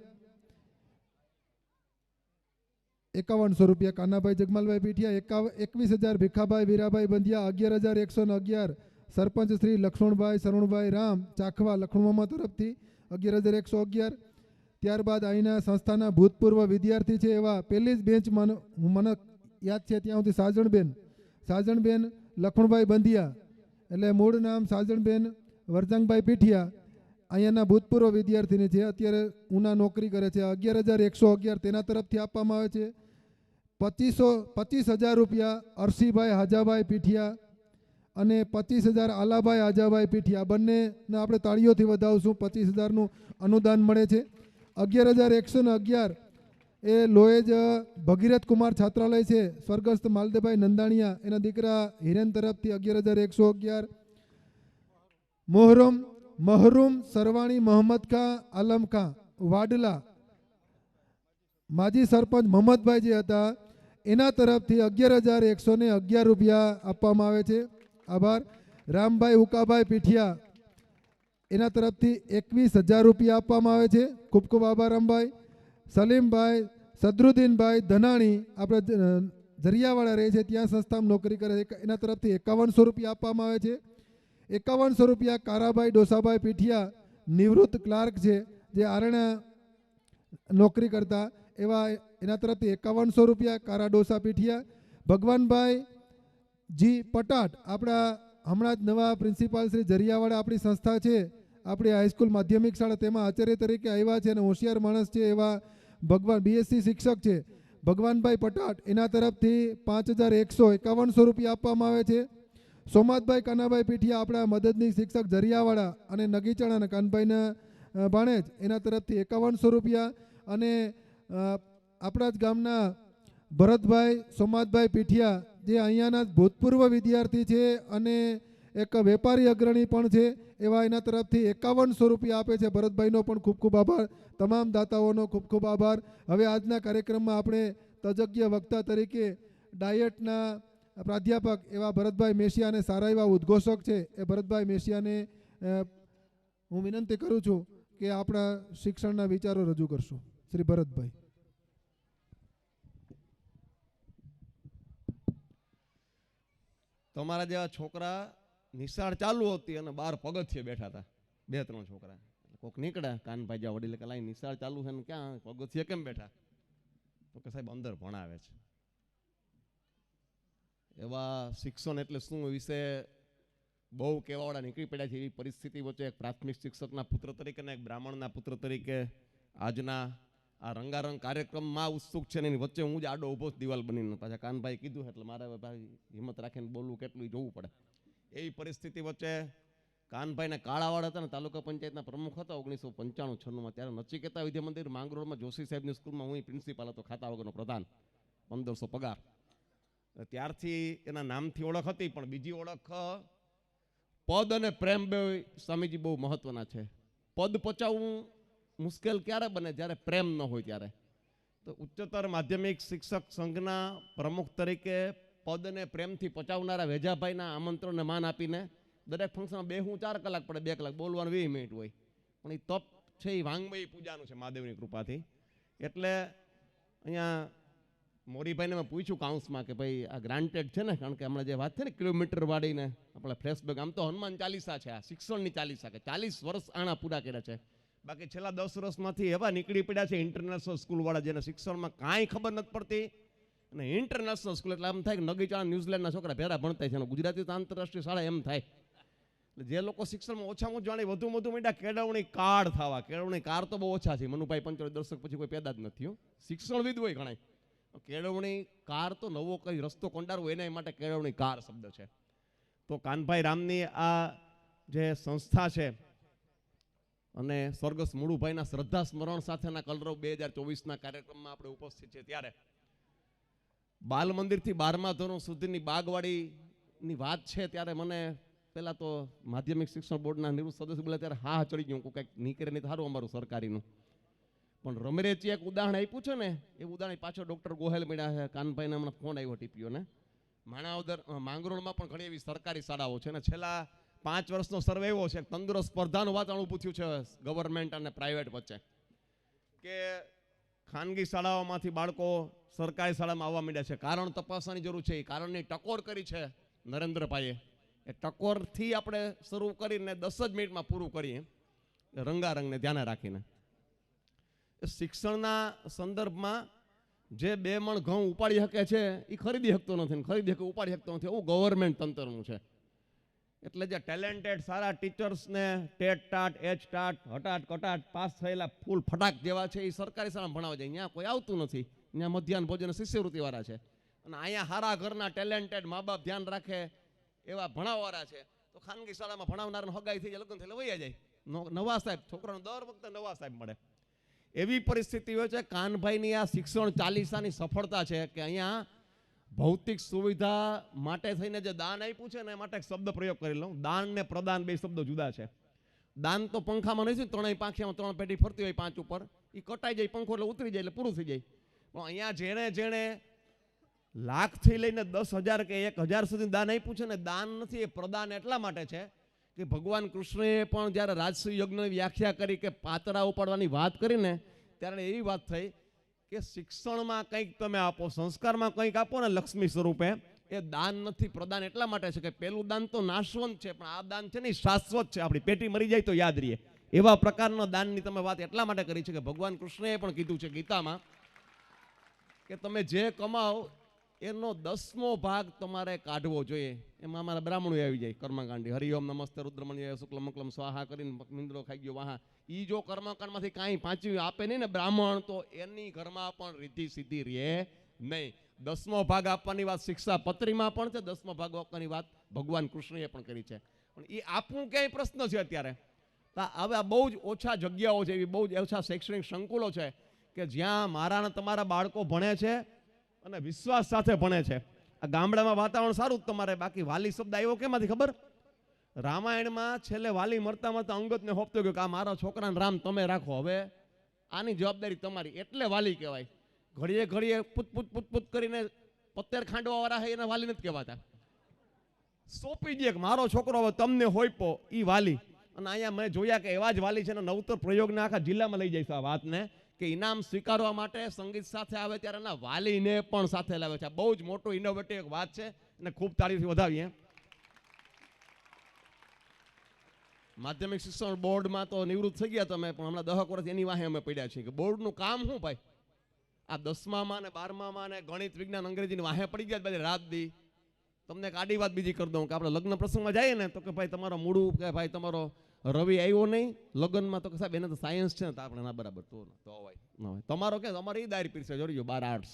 5100 રૂપિયા કાનાભાઈ જગમાલભાઈ પીઠિયા, 21,000 ભીખાભાઈ વીરાભાઈ બંધિયા, 11,111 સરપંચ શ્રી લક્ષ્મણભાઈ શરણભાઈ રામ ચાખવા લખણમામા તરફથી 11,111. ત્યારબાદ અહીંના સંસ્થાના ભૂતપૂર્વ વિદ્યાર્થી છે એવા પહેલી જ બેન્ચમાં મને યાદ છે ત્યાં સુધી સાજણબેન લખણભાઈ બંધિયા, એટલે મૂળ નામ સાજણબેન વરજાંગભાઈ પીઠિયા, અહીંયાના ભૂતપૂર્વ વિદ્યાર્થીની છે, અત્યારે ઉના નોકરી કરે છે. 11,111 તેના તરફથી આપવામાં આવે છે. 25,000 રૂપિયા અરસીભાઈ હાજાભાઈ પીઠિયા અને 25,000 આલાભાઈ હાજાભાઈ પીઠિયા, બંનેને આપણે તાળીઓથી વધાવશું. 25,000નું અનુદાન મળે છે. 11,111 એ લોહેજ ભગીરથ કુમાર છાત્રાલય છે, સ્વર્ગસ્થ માલદેભાઈ નંદાણીયા એના દીકરા હિરેન તરફથી 11,111. મહરૂમ સરવાણી મોહમ્મદ ખાં આલમ ખાં વાડલા, માજી સરપંચ મોહમ્મદભાઈ જે હતા એના તરફથી 11,111 રૂપિયા આપવામાં આવે છે. આભાર. રામભાઈ ઉકાભાઈ પીઠિયા એના તરફથી 21,000 રૂપિયા આપવામાં આવે છે. ખૂબ ખૂબ આભાર રામભાઈ. સલીમભાઈ સદરુદ્દીનભાઈ ધનાણી, આપણે જરિયાવાળા રહે છે ત્યાં સંસ્થામાં નોકરી કરે છે, એના તરફથી 5100 રૂપિયા આપવામાં આવે છે. 5100 રૂપિયા કારાભાઈ ડોસાભાઈ પીઠિયા, નિવૃત્ત ક્લાર્ક છે જે આરણા નોકરી કરતા એવા, એના તરફથી 5100 રૂપિયા કારા ડોસા પીઠિયા. ભગવાનભાઈ જી પટાટ, આપણા હમણાં જ નવા પ્રિન્સિપાલ શ્રી જરિયાવાળા આપણી સંસ્થા છે, આપણી હાઈસ્કૂલ માધ્યમિક શાળા, તેમાં આચાર્ય તરીકે આવ્યા છે અને હોશિયાર માણસ છે એવા ભગવાન બીએસસી શિક્ષક છે ભગવાનભાઈ પટાટ, એના તરફથી 5,151 રૂપિયા આપવામાં આવે છે. સોમાતભાઈ કાનાભાઈ પીઠિયા, આપણા મદદની શિક્ષક જરિયાવાળા અને નગીચણા કાનભાઈના ભાણેજ, એના તરફથી 5100 રૂપિયા. અને આપણા જ ગામના ભરતભાઈ સોમાતભાઈ પીઠિયા જે અહીંયાના ભૂતપૂર્વ વિદ્યાર્થી છે અને એક વેપારી અગ્રણી પણ છે એવા, એના તરફથી 5100 રૂપિયા આપે છે. ભરતભાઈનો પણ ખૂબ ખૂબ આભાર. તમામ દાતાઓનો ખૂબ ખૂબ આભાર. હવે આજના કાર્યક્રમમાં આપણે તજજ્ઞ વક્તા તરીકે ડાયટના પ્રાધ્યાપક એવા ભરતભાઈ મેસિયા અને સારા એવા ઉદ્ઘોષક છે એ ભરતભાઈ મેસિયાને હું વિનંતી કરું છું કે આપણા શિક્ષણના વિચારો રજૂ કરશો. શ્રી ભરતભાઈ.
તમારા જેવા છોકરા નિશાળ ચાલુ હતી અને 12 પગથિયે બેઠા હતા, 2-3 છોકરા. કોઈક નીકળ્યા કાનભાઈ જા વડીલ કે લાઈ નિશાળ ચાલુ છે ને ક્યાં પગથિયે કેમ બેઠા? તો કે સાહેબ અંદર ભણાવે છે. એવા શિક્ષણ એટલે શું વિશે બહુ કહેવાવાળા નીકળી પડ્યા છે. એવી પરિસ્થિતિ વચ્ચે એક પ્રાથમિક શિક્ષકના પુત્ર તરીકે અને એક બ્રાહ્મણના પુત્ર તરીકે આજના આ રંગારંગ કાર્યક્રમમાં ઉત્સુક છે ને એની વચ્ચે હું જ આડો ઊભો દિવાલ બનીને, પાછા કાનભાઈ કીધું એટલે મારે ભાઈ હિંમત રાખીને બોલવું કેટલું જોવું પડે. એવી પરિસ્થિતિ વચ્ચે કાનભાઈને કાળાવાડ હતા ને તાલુકા પંચાયતના પ્રમુખ હતા 1995-96માં, ત્યારે નચિકેતા વિદ્યા મંદિર માંગરોળમાં જોશી સાહેબની સ્કૂલમાં હું પ્રિન્સિપાલ હતો, ખાતા વગરનો પ્રધાન, 1500 પગાર. ત્યારથી એના નામથી ઓળખ હતી, પણ બીજી ઓળખ પદ અને પ્રેમ બે સ્વામીજી બહુ મહત્વના છે. પદ પચાવવું મુશ્કેલ ક્યારે બને? જ્યારે પ્રેમ ન હોય ત્યારે. તો ઉચ્ચતર માધ્યમિક શિક્ષક સંઘના પ્રમુખ તરીકે પદ અને પ્રેમથી પચાવનારા વેજાભાઈના આમંત્રણને માન આપીને દરેક ફંક્શનમાં 4 કલાક પડે, 2 કલાક બોલવાનું 20 મિનિટ હોય, પણ એ તપ છે એ વાંગમયી પૂજાનું છે મહાદેવની કૃપાથી. એટલે અહીંયા મોરીભાઈને મેં પૂછ્યું કાઉન્સમાં કે ભાઈ આ ગ્રાન્ટેડ છે ને, કારણ કે હમણાં જે વાત છે ને કિલોમીટર વાળીને આપણે ફ્લેશબેક, આમ તો હનુમાન ચાલીસા છે, આ શિક્ષણની ચાલીસા કે 40 વર્ષ આણા પૂરા કર્યા છે. બાકી છેલ્લા 10 વર્ષમાંથી એવા નીકળી પડ્યા છે ઇન્ટરનેશનલ સ્કૂલવાળા જેને શિક્ષણમાં કાંઈ ખબર નથી પડતી. અને ઇન્ટરનેશનલ સ્કૂલ એટલે આમ થાય કે નગીચાણા ન્યૂઝીલેન્ડના છોકરા ભેરા ભણતા છે, ગુજરાતી તો આંતરરાષ્ટ્રીય શાળા એમ થાય. એટલે જે લોકો શિક્ષણમાં ઓછામાં જાણે વધુ માંડ્યા કેળવણી કાર થવા. કેળવણી કાર તો બહુ ઓછા છે, મનુભાઈ 75 દશક પછી કોઈ પેદા જ નથી. શિક્ષણવિદ હોય ઘણા, કેળવણી કાર તો નવો કઈ રસ્તો કંડારવો એના માટે કેળવણી કાર શબ્દ છે. તો કાનભાઈ રામની આ જે સંસ્થા છે અને સ્વર્ગસ્થ મુળુભાઈના શ્રદ્ધા સ્મરણ સાથેના કલરવ 2024ના કાર્યક્રમમાં આપણે ઉપસ્થિત છે ત્યારે બાલ મંદિરથી 12મા ધોરણ સુધીની બાગવાડીની વાત છે ત્યારે મને પહેલાં તો માધ્યમિક શિક્ષણ બોર્ડના નિવૃત્ત સદસ્ય બોલ્યા ત્યારે હા ચડી ગયું કંઈક નીકળે નહીં સારું અમારું સરકારીનું. પણ રમરેચી એક ઉદાહરણ આપ્યું છે ને એ ઉદાહરણ પાછળ ડૉક્ટર ગોહેલ મળ્યા છે. કાનભાઈને હમણાં ફોન આવ્યો ટીપીઓ ને માણાવદર માંગરોળમાં પણ ઘણી એવી સરકારી શાળાઓ છે ને છેલ્લા 5 વર્ષનો સર્વે એવો છે તંદુરસ્ત સ્પર્ધાનું વાતાવરણ ઊભું થયું છે ગવર્મેન્ટ અને પ્રાઇવેટ વચ્ચે કે ખાનગી શાળાઓમાંથી બાળકો સરકારી શાળામાં આવવા માંડ્યા છે. કારણ તપાસવાની જરૂર છે. એ કારણની ટકોર કરી છે નરેન્દ્રભાઈએ. એ ટકોરથી આપણે શરૂ કરીને 10 જ મિનિટમાં પૂરું કરીએ રંગારંગને ધ્યાને રાખીને. શિક્ષણના સંદર્ભમાં જે 2 મણ ઘઉં ઉપાડી શકે છે એ ખરીદી શકતો નથી, ખરીદી શકે ઉપાડી શકતો નથી, એવું ગવર્મેન્ટ તંત્રનું છે. એટલે જે ટેલેન્ટેડ સારા ટીચર્સને ટેટ ટાટ એચ ટાટ હટાટ કટાટ પાસ થયેલા ફૂલ ફટાક જેવા છે એ સરકારી શાળામાં ભણાવવા જાય. ત્યાં કોઈ આવતું નથી. ત્યાં મધ્યાહન ભોજન શિષ્યવૃત્તિવાળા છે અને અહીંયા સારા ઘરના ટેલેન્ટેડ મા બાપ ધ્યાન રાખે એવા ભણાવવાળા છે. તો ખાનગી શાળામાં ભણાવનારને હગાઈ થઈ જાય, લગ્ન થઈને વૈયા જાય. નવા સાહેબ છોકરાનો દર વખતે નવા સાહેબ મળે. એવી પરિસ્થિતિ હોય છે. કાનભાઈની આ શિક્ષણ ચાલીસાની સફળતા છે કે અહીંયા ભૌતિક સુવિધા માટે થઈને જે દાન આપ્યું છે ને એ માટે એક શબ્દ પ્રયોગ કરી લઉં. દાન ને પ્રદાન 2 શબ્દો જુદા છે. દાન તો પંખામાં નહીં છે, 3 પાંખિયામાં 3 પેટી ફરતી હોય 5 ઉપર, એ કટાઈ જાય પંખો એટલે ઉતરી જાય એટલે પૂરું થઈ જાય. પણ અહીંયા જેણે જેણે લાખથી લઈને 10,000 કે 1,000 સુધી દાન આપ્યું છે ને દાન નથી, એ પ્રદાન એટલા માટે છે કે ભગવાન કૃષ્ણએ પણ જ્યારે રાજસૂય યજ્ઞની વ્યાખ્યા કરી કે પાતળા ઉપાડવાની વાત કરીને ત્યારે એવી વાત થઈ કે શિક્ષણમાં કંઈક તમે આપો, સંસ્કારમાં કંઈક આપો ને લક્ષ્મી સ્વરૂપે, એ દાન નથી પ્રદાન એટલા માટે છે કે પેલું દાન તો નાશવંત છે પણ આ દાન છે ને શાશ્વત છે. આપણી પેટી મરી જાય તો યાદ રહીએ એવા પ્રકારના દાનની તમે વાત એટલા માટે કરી છે કે ભગવાન કૃષ્ણએ પણ કીધું છે ગીતામાં કે તમે જે કમાઓ એનો 10મો ભાગ તમારે કાઢવો જોઈએ. એમાં અમારા બ્રાહ્મણો આવી જાય કર્મકાંડી હરિઓમ નમસ્તે રુદ્રમણ્ય શુક્લ મંકલમ સ્વાહા કરીને મિંદડો ખાઈ ગયો વાહા. એ જો કર્મકાંડમાંથી કાંઈ પાંચવી આપે નહીં ને બ્રાહ્મણ તો એની ઘરમાં પણ રીતિ સીધી રહે નહીં. 10મો ભાગ આપવાની વાત શિક્ષાપત્રીમાં પણ છે, 10મો ભાગ આપવાની વાત ભગવાન કૃષ્ણએ પણ કરી છે. પણ એ આપવું ક્યાંય પ્રશ્ન છે અત્યારે. હવે આ બહુ જ ઓછા જગ્યાઓ છે, એવી બહુ જ ઓછા શૈક્ષણિક સંકુલો છે કે જ્યાં મારા અને તમારા બાળકો ભણે છે અને વિશ્વાસ સાથે ભણે છે. આ ગામડામાં વાતાવરણ સારું જ તમારે, બાકી વાલી શબ્દ આવ્યો કેમાંથી ખબર? રામાયણમાં છેલ્લે વાલી મરતા મરતા અંગતને હોપતો ગયો કે આ મારા છોકરાને રામ તમે રાખો, હવે આની જવાબદારી તમારી, એટલે વાલી કહેવાય. ઘડીએ ઘડીએ પૂત કરીને 70 ખાંડવા વાળા છે એને વાલી નથી કહેવાતા. સોંપી દે કે મારો છોકરો હવે તમને હોઈપો, એ વાલી. અને અહીંયા મેં જોયા કે એવા જ વાલી છે ને નવતર પ્રયોગના આખા જિલ્લામાં લઈ જઈશ આ વાતને કે ઇનામ સ્વીકારવા માટે સંગીત સાથે આવે ત્યારે એના વાલીને પણ સાથે લાવે છે. બહુ જ મોટું ઇનોવેટિવ વાત છે અને ખૂબ તાળીથી વધાવીએ. માધ્યમિક શિક્ષણ બોર્ડમાં તો નિવૃત્ત થઈ ગયા તમે, પણ હમણાં 10 વર્ષ એની વાહે અમે પડ્યા છીએ કે બોર્ડનું કામ શું ભાઈ? આ 10મામાં ને 12મામાં ને ગણિત વિજ્ઞાન અંગ્રેજીની વાહે પડી ગયા બધી રાત દી. તમને એક આડી વાત બીજી કરી દઉં કે આપણે લગ્ન પ્રસંગમાં જઈએ ને તો કે ભાઈ તમારો મૂળું કે ભાઈ તમારો રવિ આવ્યો નહીં લગ્નમાં, તો કે સાહેબ એને તો સાયન્સ છે ને તો આપણે ના બરાબર તો હોય ન હોય. તમારો કે અમારે એ દારી પીરસે જોડ્યો 12 આર્ટ્સ.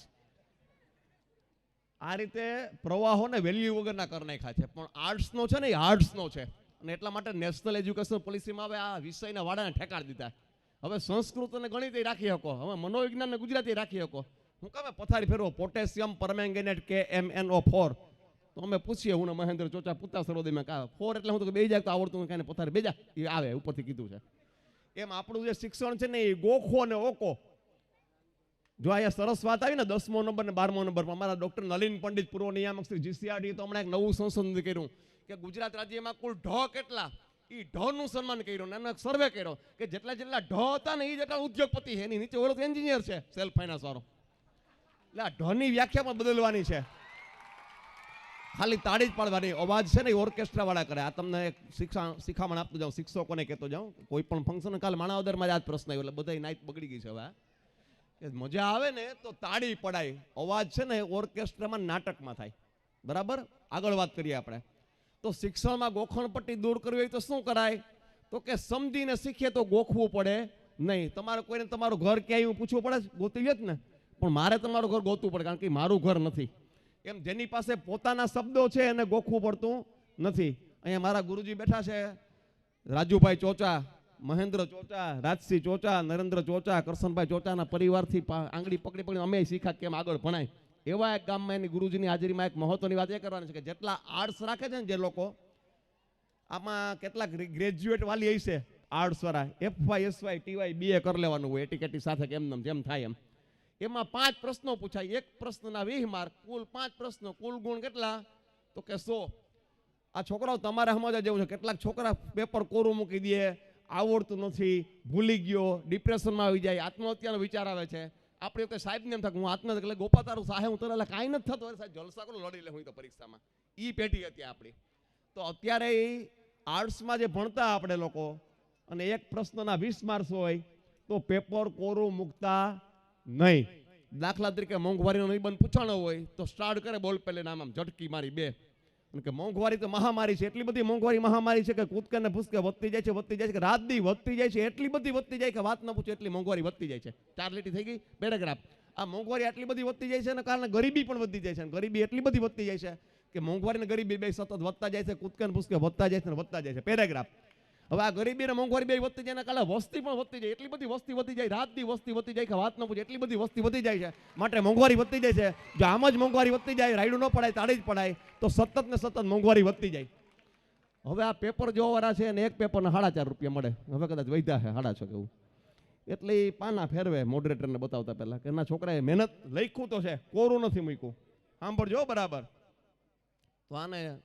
આ રીતે પ્રવાહોને વેલ્યુ વગરના કરી નાખ્યા છે. પણ આર્ટ્સનો છે ને એ આર્ટ્સનો છે અને એટલા માટે નેશનલ એજ્યુકેશન પોલિસીમાં હવે આ વિષયના વાડાને ઠેકાડી દીધા. હવે સંસ્કૃત અને ગણિત રાખી શકો, હવે મનોવિજ્ઞાન ને ગુજરાતી રાખી શકો. હું કામે પથારી ફેરવો પોટેશિયમ પરમેંગેનેટ KMnO4 તો અમે પૂછીએ હું મહેન્દ્ર ચોચા પૂછતા સરોદયમાં કા 4 એટલે હું તો બે જાય તો આવડતું કાંઈ પથારી બેજા એ આવે ઉપરથી કીધું છે. એમ આપણું જે શિક્ષણ છે ને એ ગોખો ને ઓકો. જો અહીંયા સરસ વાત આવી ને 10મો નંબર ને 12મો નંબર પર અમારા ડૉક્ટર નલિન પંડિત પૂર્વ નિયામક શ્રી GCRD તો હમણાં એક નવું સંશોધન કર્યું કે ગુજરાત રાજ્યમાં કુલ ઢ કેટલા, એ ઢનું સન્માન કર્યું ને એનો એક સર્વે કર્યો કે જેટલા ઢ હતા ને એ જેટલા ઉદ્યોગપતિ છે, એની નીચે ઓળો એન્જિનિયર છે સેલ્ફ ફાઇનાન્સ વાળો. એટલે આ ઢની વ્યાખ્યા પણ બદલવાની છે, ખાલી તાળી જ પાડવાની. અવાજ છે ને એ ઓર્કેસ્ટ્રા વાળા કરે. આ તમને એક શિખામણ આપતો જાઉં, શિક્ષકોને કહેતો જાઉં. કોઈ પણ ફંક્શન કાલે માણાવદરમાં જ આ જ પ્રશ્ન આવ્યો એટલે બધા નાઈટ બગડી ગઈ છે. હવે મજા આવે ને તો તાળી પડાય. અવાજ છે ને ઓર્કેસ્ટ્રામાં નાટકમાં થાય. બરાબર, આગળ વાત કરીએ આપણે. તો શિક્ષણમાં ગોખણપટ્ટી દૂર કરવી હોય તો શું કરાય? તો કે સમજીને શીખીએ તો ગોખવું પડે નહીં. તમારે કોઈને તમારું ઘર ક્યાંય પૂછવું પડે, ગોતી લે જ ને, પણ મારે તમારું ઘર ગોતવું પડે કારણ કે મારું ઘર નથી. એમ જેની પાસે પોતાના શબ્દો છે એને ગોખવું પડતું નથી. અહીંયા મારા ગુરુજી બેઠા છે, રાજુભાઈ ચોચા, મહેન્દ્ર ચોચા, રાજસિંહ ચોચા, નરેન્દ્ર ચોચા, કરશનભાઈ ચોચાના પરિવારથી આંગળી પકડી પકડી અમે શીખ્યા કેમ આગળ ભણાય. એવા એક ગામમાં એની ગુરુજીની હાજરીમાં એક મહત્વની વાત એ કરવાની છે કે જેટલા આર્ટ્સ રાખે છે ને જે લોકો, આમાં કેટલાક ગ્રેજ્યુએટ વાલી હશે આર્ટ્સ વાળા, FY SY TY BA કરી લેવાનું હોય એટીકેટી સાથે, કેમ જેમ થાય એમ. એમાં 5 પ્રશ્નો પૂછાય, એક પ્રશ્નના 20 માર્ક, કુલ 5 પ્રશ્નો, કુલ ગુણ કેટલા? તો કે 100. આ છોકરાઓ તમારે સમજવા જેવું છે. કેટલાક છોકરા પેપર કોરું મૂકી દે, આવડતું નથી, ભૂલી ગયો, ડિપ્રેશનમાં આવી જાય, આત્મહત્યાનો વિચાર આવે છે. આપણે વખતે સાહેબને એમ થાય હું આત્મહત્યા, એટલે ગોપા તારું સાહેબ હું તને કાંઈ નથી થતું, અરે સાહેબ જલસા કરો, લડી લે હું તો પરીક્ષામાં. એ પેઢી હતી આપણી. તો અત્યારે આર્ટ્સમાં જે ભણતા આપણે લોકો અને એક પ્રશ્નના 20 માર્ક્સ હોય તો પેપર કોરું મૂકતા નહીં. દાખલા તરીકે મોંઘવારીનો નિબંધ પૂછવાનો હોય તો સ્ટાર્ટ કરે બોલ પેલે નામ આમ ઝટકી મારી 2. અને કે મોંઘવારી તો મહામારી છે, એટલી બધી મોંઘવારી મહામારી છે કે કૂદકે ને ભૂસકે વધતી જાય છે કે રાત દી વધતી જાય છે, એટલી બધી વધતી જાય કે વાત ન પૂછો એટલી મોંઘવારી વધતી જાય છે. 4 લીટી થઈ ગઈ પેરેગ્રાફ. આ મોંઘવારી આટલી બધી વધતી જાય છે અને કારણે ગરીબી પણ વધતી જાય છે. અને ગરીબી એટલી બધી વધતી જાય છે કે મોંઘવારી ને ગરીબી બે સતત વધતા જાય છે, કૂદકે ને ભૂસકે વધતા જાય છે અને વધતા જાય છે. પેરેગ્રાફ. હવે આ ગરીબી અને મોંઘવારી બે વધતી જાય કાલે વસ્તી પણ વધતી જાય, એટલી બધી વસ્તી વધી જાય, રાત દી વસ્તી વધતી જાય કે વાત ન પૂછે એટલી બધી વસ્તી વધી જાય છે. માટે મોંઘવારી વધતી જાય છે. જો આમ જ મોંઘવારી વધતી જાય, રાયડું ન પડાય તાળી જ પડાય તો સતત ને સતત મોંઘવારી વધતી જાય. હવે આ પેપર જોવાવાળા છે અને એક પેપરના 4.5 રૂપિયા મળે, હવે કદાચ વધ્યા છે 6.5 કેવું. એટલે એ પાના ફેરવે મોડરેટરને બતાવતા પહેલા કે એના છોકરાએ મહેનત લખ્યું તો છે, કોરું નથી મૂક્યું. સાંભળજો બરાબર. તો આને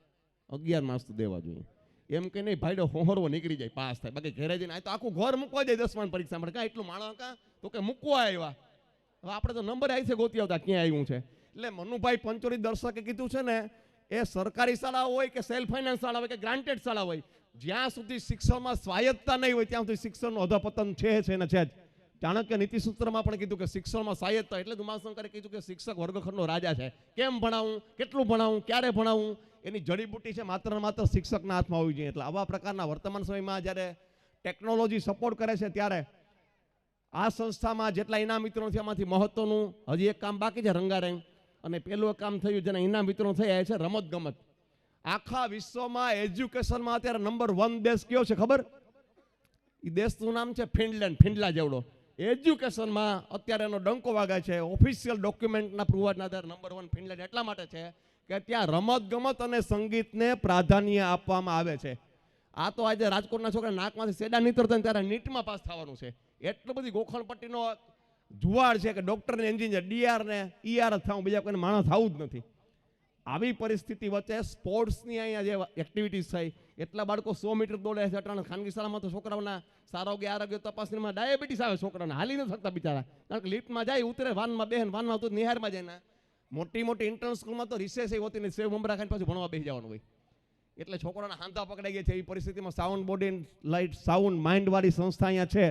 11 માર્ક્સ તો દેવા જોઈએ. એમ કે નહીં ભાઈડો હોહરવો નીકળી જાય, પાસ થાય. બાકી ઘરે જઈને આ તો આખું ઘર મૂકવા જાય 10મા પરીક્ષામાં. કાં એટલું માણસ કાં તો કે મૂકવા આવ્યા. હવે આપણે તો નંબર આવી છે ગોતી આવતા ક્યાં આવ્યું છે. એટલે મનુભાઈ પંચોરી દર્શકે કીધું છે ને, એ સરકારી શાળા હોય કે સેલ્ફ ફાઇનાન્સ શાળા હોય કે ગ્રાન્ટેડ શાળા હોય, જ્યાં સુધી શિક્ષણમાં સ્વાયત્તતા નહીં હોય ત્યાં સુધી શિક્ષણનું અધપતન છે ને છે જ. ચાણક્ય નીતિસૂત્રમાં પણ કીધું કે શિક્ષણમાં સ્વાયત્તતા, એટલે જ ઉમાશંકરે કીધું કે શિક્ષક વર્ગખંડનો રાજા છે. કેમ ભણાવું, કેટલું ભણાવું, ક્યારે ભણાવું, એની જડીબુટ્ટી છે માત્ર ને માત્ર શિક્ષકના હાથમાં હોવી જોઈએ. એટલે આવા પ્રકારના વર્તમાન સમયમાં જ્યારે ટેકનોલોજી સપોર્ટ કરે છે ત્યારે આ સંસ્થામાં જેટલા ઇનામ વિતરણ છે એમાંથી મહત્વનું હજી એક કામ બાકી છે, રંગારંગ. અને પેલું કામ થયું જેના ઇનામ વિતરણ થયા છે રમત ગમત. આખા વિશ્વમાં એજ્યુકેશનમાં અત્યારે નંબર 1 દેશ કયો છે ખબર? એ દેશનું નામ છે ફિનલેન્ડ, ફિનલા જેવડો. એજ્યુકેશનમાં અત્યારે એનો ડંકો વાગે છે. ઓફિશિયલ ડોક્યુમેન્ટના પ્રૂવના આધારે નંબર 1 ફિનલેન્ડ એટલા માટે છે કે ત્યાં રમત ગમત અને સંગીતને પ્રાધાન્ય આપવામાં આવે છે. આ તો આજે રાજકોટના છોકરા નાકમાંથી સેડા નીતરતા ને ત્યારે નીટમાં પાસ થવાનું છે. એટલી બધી ગોખણપટ્ટીનો જુવાળ છે કે ડોક્ટર ને એન્જિનિયર DR ને ER જ થવું, બીજા કોઈને માણસ થવું જ નથી. આવી પરિસ્થિતિ વચ્ચે સ્પોર્ટ્સની અહીંયા જે એક્ટિવિટીઝ થઈ, એટલા બાળકો 100 મીટર દોડે છે. અટાણે ખાનગી શાળામાં તો છોકરાઓના આરોગ્ય તપાસણીમાં ડાયાબિટીસ આવે, છોકરાઓને હાલી ન શકતા બિચારા. કારણ કે લિફ્ટમાં જાય, ઉતરે, વાનમાં બેહન, વાનમાં ઉતરે, નિહારમાં જાય. મોટી મોટી ઇન્ટર્ન સ્કૂલમાં તો રિસેસ હોતી નહીં, સેવ મમરા ખાઈને પાછું ભણવા બેસી જવાનું હોય. એટલે છોકરાના હાંધા પકડાઈ ગયા છે. એવી પરિસ્થિતિમાં sound body light sound mind વાળી સંસ્થા અહીંયા છે.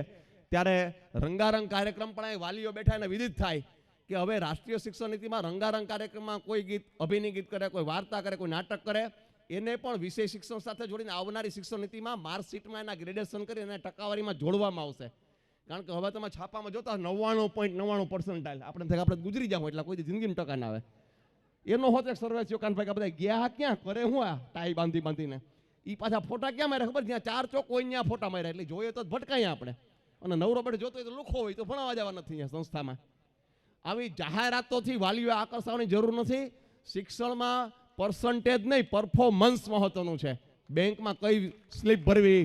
ત્યારે રંગારંગ કાર્યક્રમ પણ અહીં વાલીઓ બેઠા અને વિદિત થાય કે હવે રાષ્ટ્રીય શિક્ષણ નીતિમાં રંગારંગ કાર્યક્રમમાં કોઈ ગીત, અભિનય ગીત કરે, કોઈ વાર્તા કરે, કોઈ નાટક કરે, એને પણ વિષય શિક્ષણ સાથે જોડીને આવનારી શિક્ષણ નીતિમાં માર્કશીટમાં એના ગ્રેડેશન કરી અને ટકાવારીમાં જોડવામાં આવશે. કારણ કે હવે તમે છાપામાં જોતા 99.99% આપણે ગુજરી જાવ એટલે કોઈ જિંદગીમાં ટકા ના આવે. એનો હોત એક સર્વે થયો કાન ભાઈ બધા ગયા ક્યાં કરે, હું આ ટાઈ બાંધીને એ પાછા ફોટા ક્યાં મારે ખબર, જ્યાં 4 ચોક હોય ત્યાં ફોટા માર્યા. એટલે જોઈએ તો ભટકાય આપણે. અને નવરો બેઠો જોતો હોય તો લુખો હોય તો ભણાવવા જવા નથી અહીંયા સંસ્થામાં. આવી જાહેરાતોથી વાલીઓ આકર્ષવાની જરૂર નથી. શિક્ષણમાં પર્સન્ટેજ નહીં, પરફોર્મન્સ મહત્વનું છે. બેંકમાં કઈ સ્લીપ ભરવી.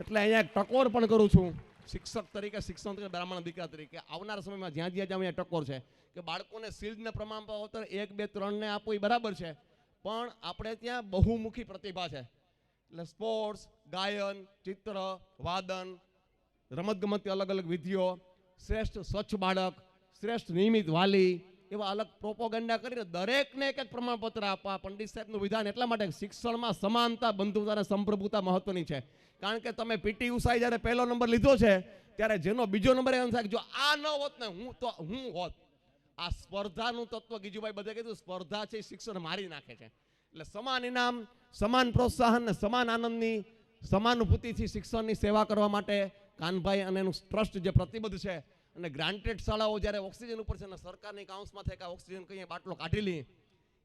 એટલે અહીંયા એક ટકોર પણ કરું છું શિક્ષક તરીકે, શિક્ષણ તરીકે, બ્રાહ્મણ દીકરા તરીકે. આવનારા સમયમાં જ્યાં જાઉં અહીંયા ટકોર છે કે બાળકોને શિલ્ડને પ્રમાણપત્ર 1, 2, 3 ને આપવું એ બરાબર છે, પણ આપણે ત્યાં બહુમુખી પ્રતિભા છે. એટલે સ્પોર્ટ્સ, ગાયન, ચિત્ર, વાદન, રમતગમતની અલગ અલગ વિધિઓ, શ્રેષ્ઠ સ્વચ્છ બાળક, શ્રેષ્ઠ નિયમિત વાલી, એવા અલગ પ્રોપોગેન્ડા કરીને દરેકને એક એક પ્રમાણપત્ર આપવા. પંડિત સાહેબનું વિધાન એટલા માટે શિક્ષણમાં સમાનતા, બંધુતા અને સંપ્રભુતા મહત્વની છે. કારણ કે તમે PT ઉષાએ જ્યારે પહેલો નંબર લીધો છે ત્યારે જેનો બીજો નંબર એમ થાય કે જો આ ન હોત ને હું હોત. આ સ્પર્ધાનું તત્વ ગીજુભાઈ બધે કીધું, સ્પર્ધા છે શિક્ષણ મારી નાખે છે. એટલે સમાન ઇનામ, સમાન પ્રોત્સાહન ને સમાન આનંદની સમાનુભૂતિથી શિક્ષણની સેવા કરવા માટે કાનભાઈ અને એનું ટ્રસ્ટ જે પ્રતિબદ્ધ છે. અને ગ્રાન્ટેડ શાળાઓ જ્યારે ઓક્સિજન ઉપર છે અને સરકારની કાઉન્સમાં થાય કે ઓક્સિજન કહીએ બાટલો કાઢી લઈએ,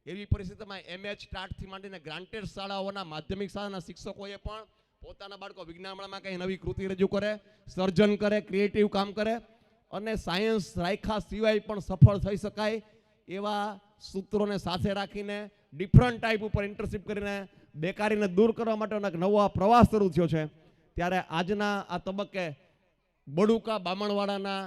એવી પરિસ્થિતિમાં MH સ્ટાર્ટથી માંડીને ગ્રાન્ટેડ શાળાઓના માધ્યમિક શાળાના શિક્ષકોએ પણ પોતાના બાળકો વિજ્ઞાન મેળામાં કંઈ નવી કૃતિ રજૂ કરે, સર્જન કરે, ક્રિએટિવ કામ કરે અને સાયન્સ રાખ્યા સિવાય પણ સફળ થઈ શકાય એવા સૂત્રોને સાથે રાખીને ડિફરન્ટ ટાઈપ ઉપર ઇન્ટર્નશીપ કરીને બેકારીને દૂર કરવા માટેનો એક નવો પ્રવાસ શરૂ થયો છે. ત્યારે આજના આ તબક્કે બડુકા બામણવાડાના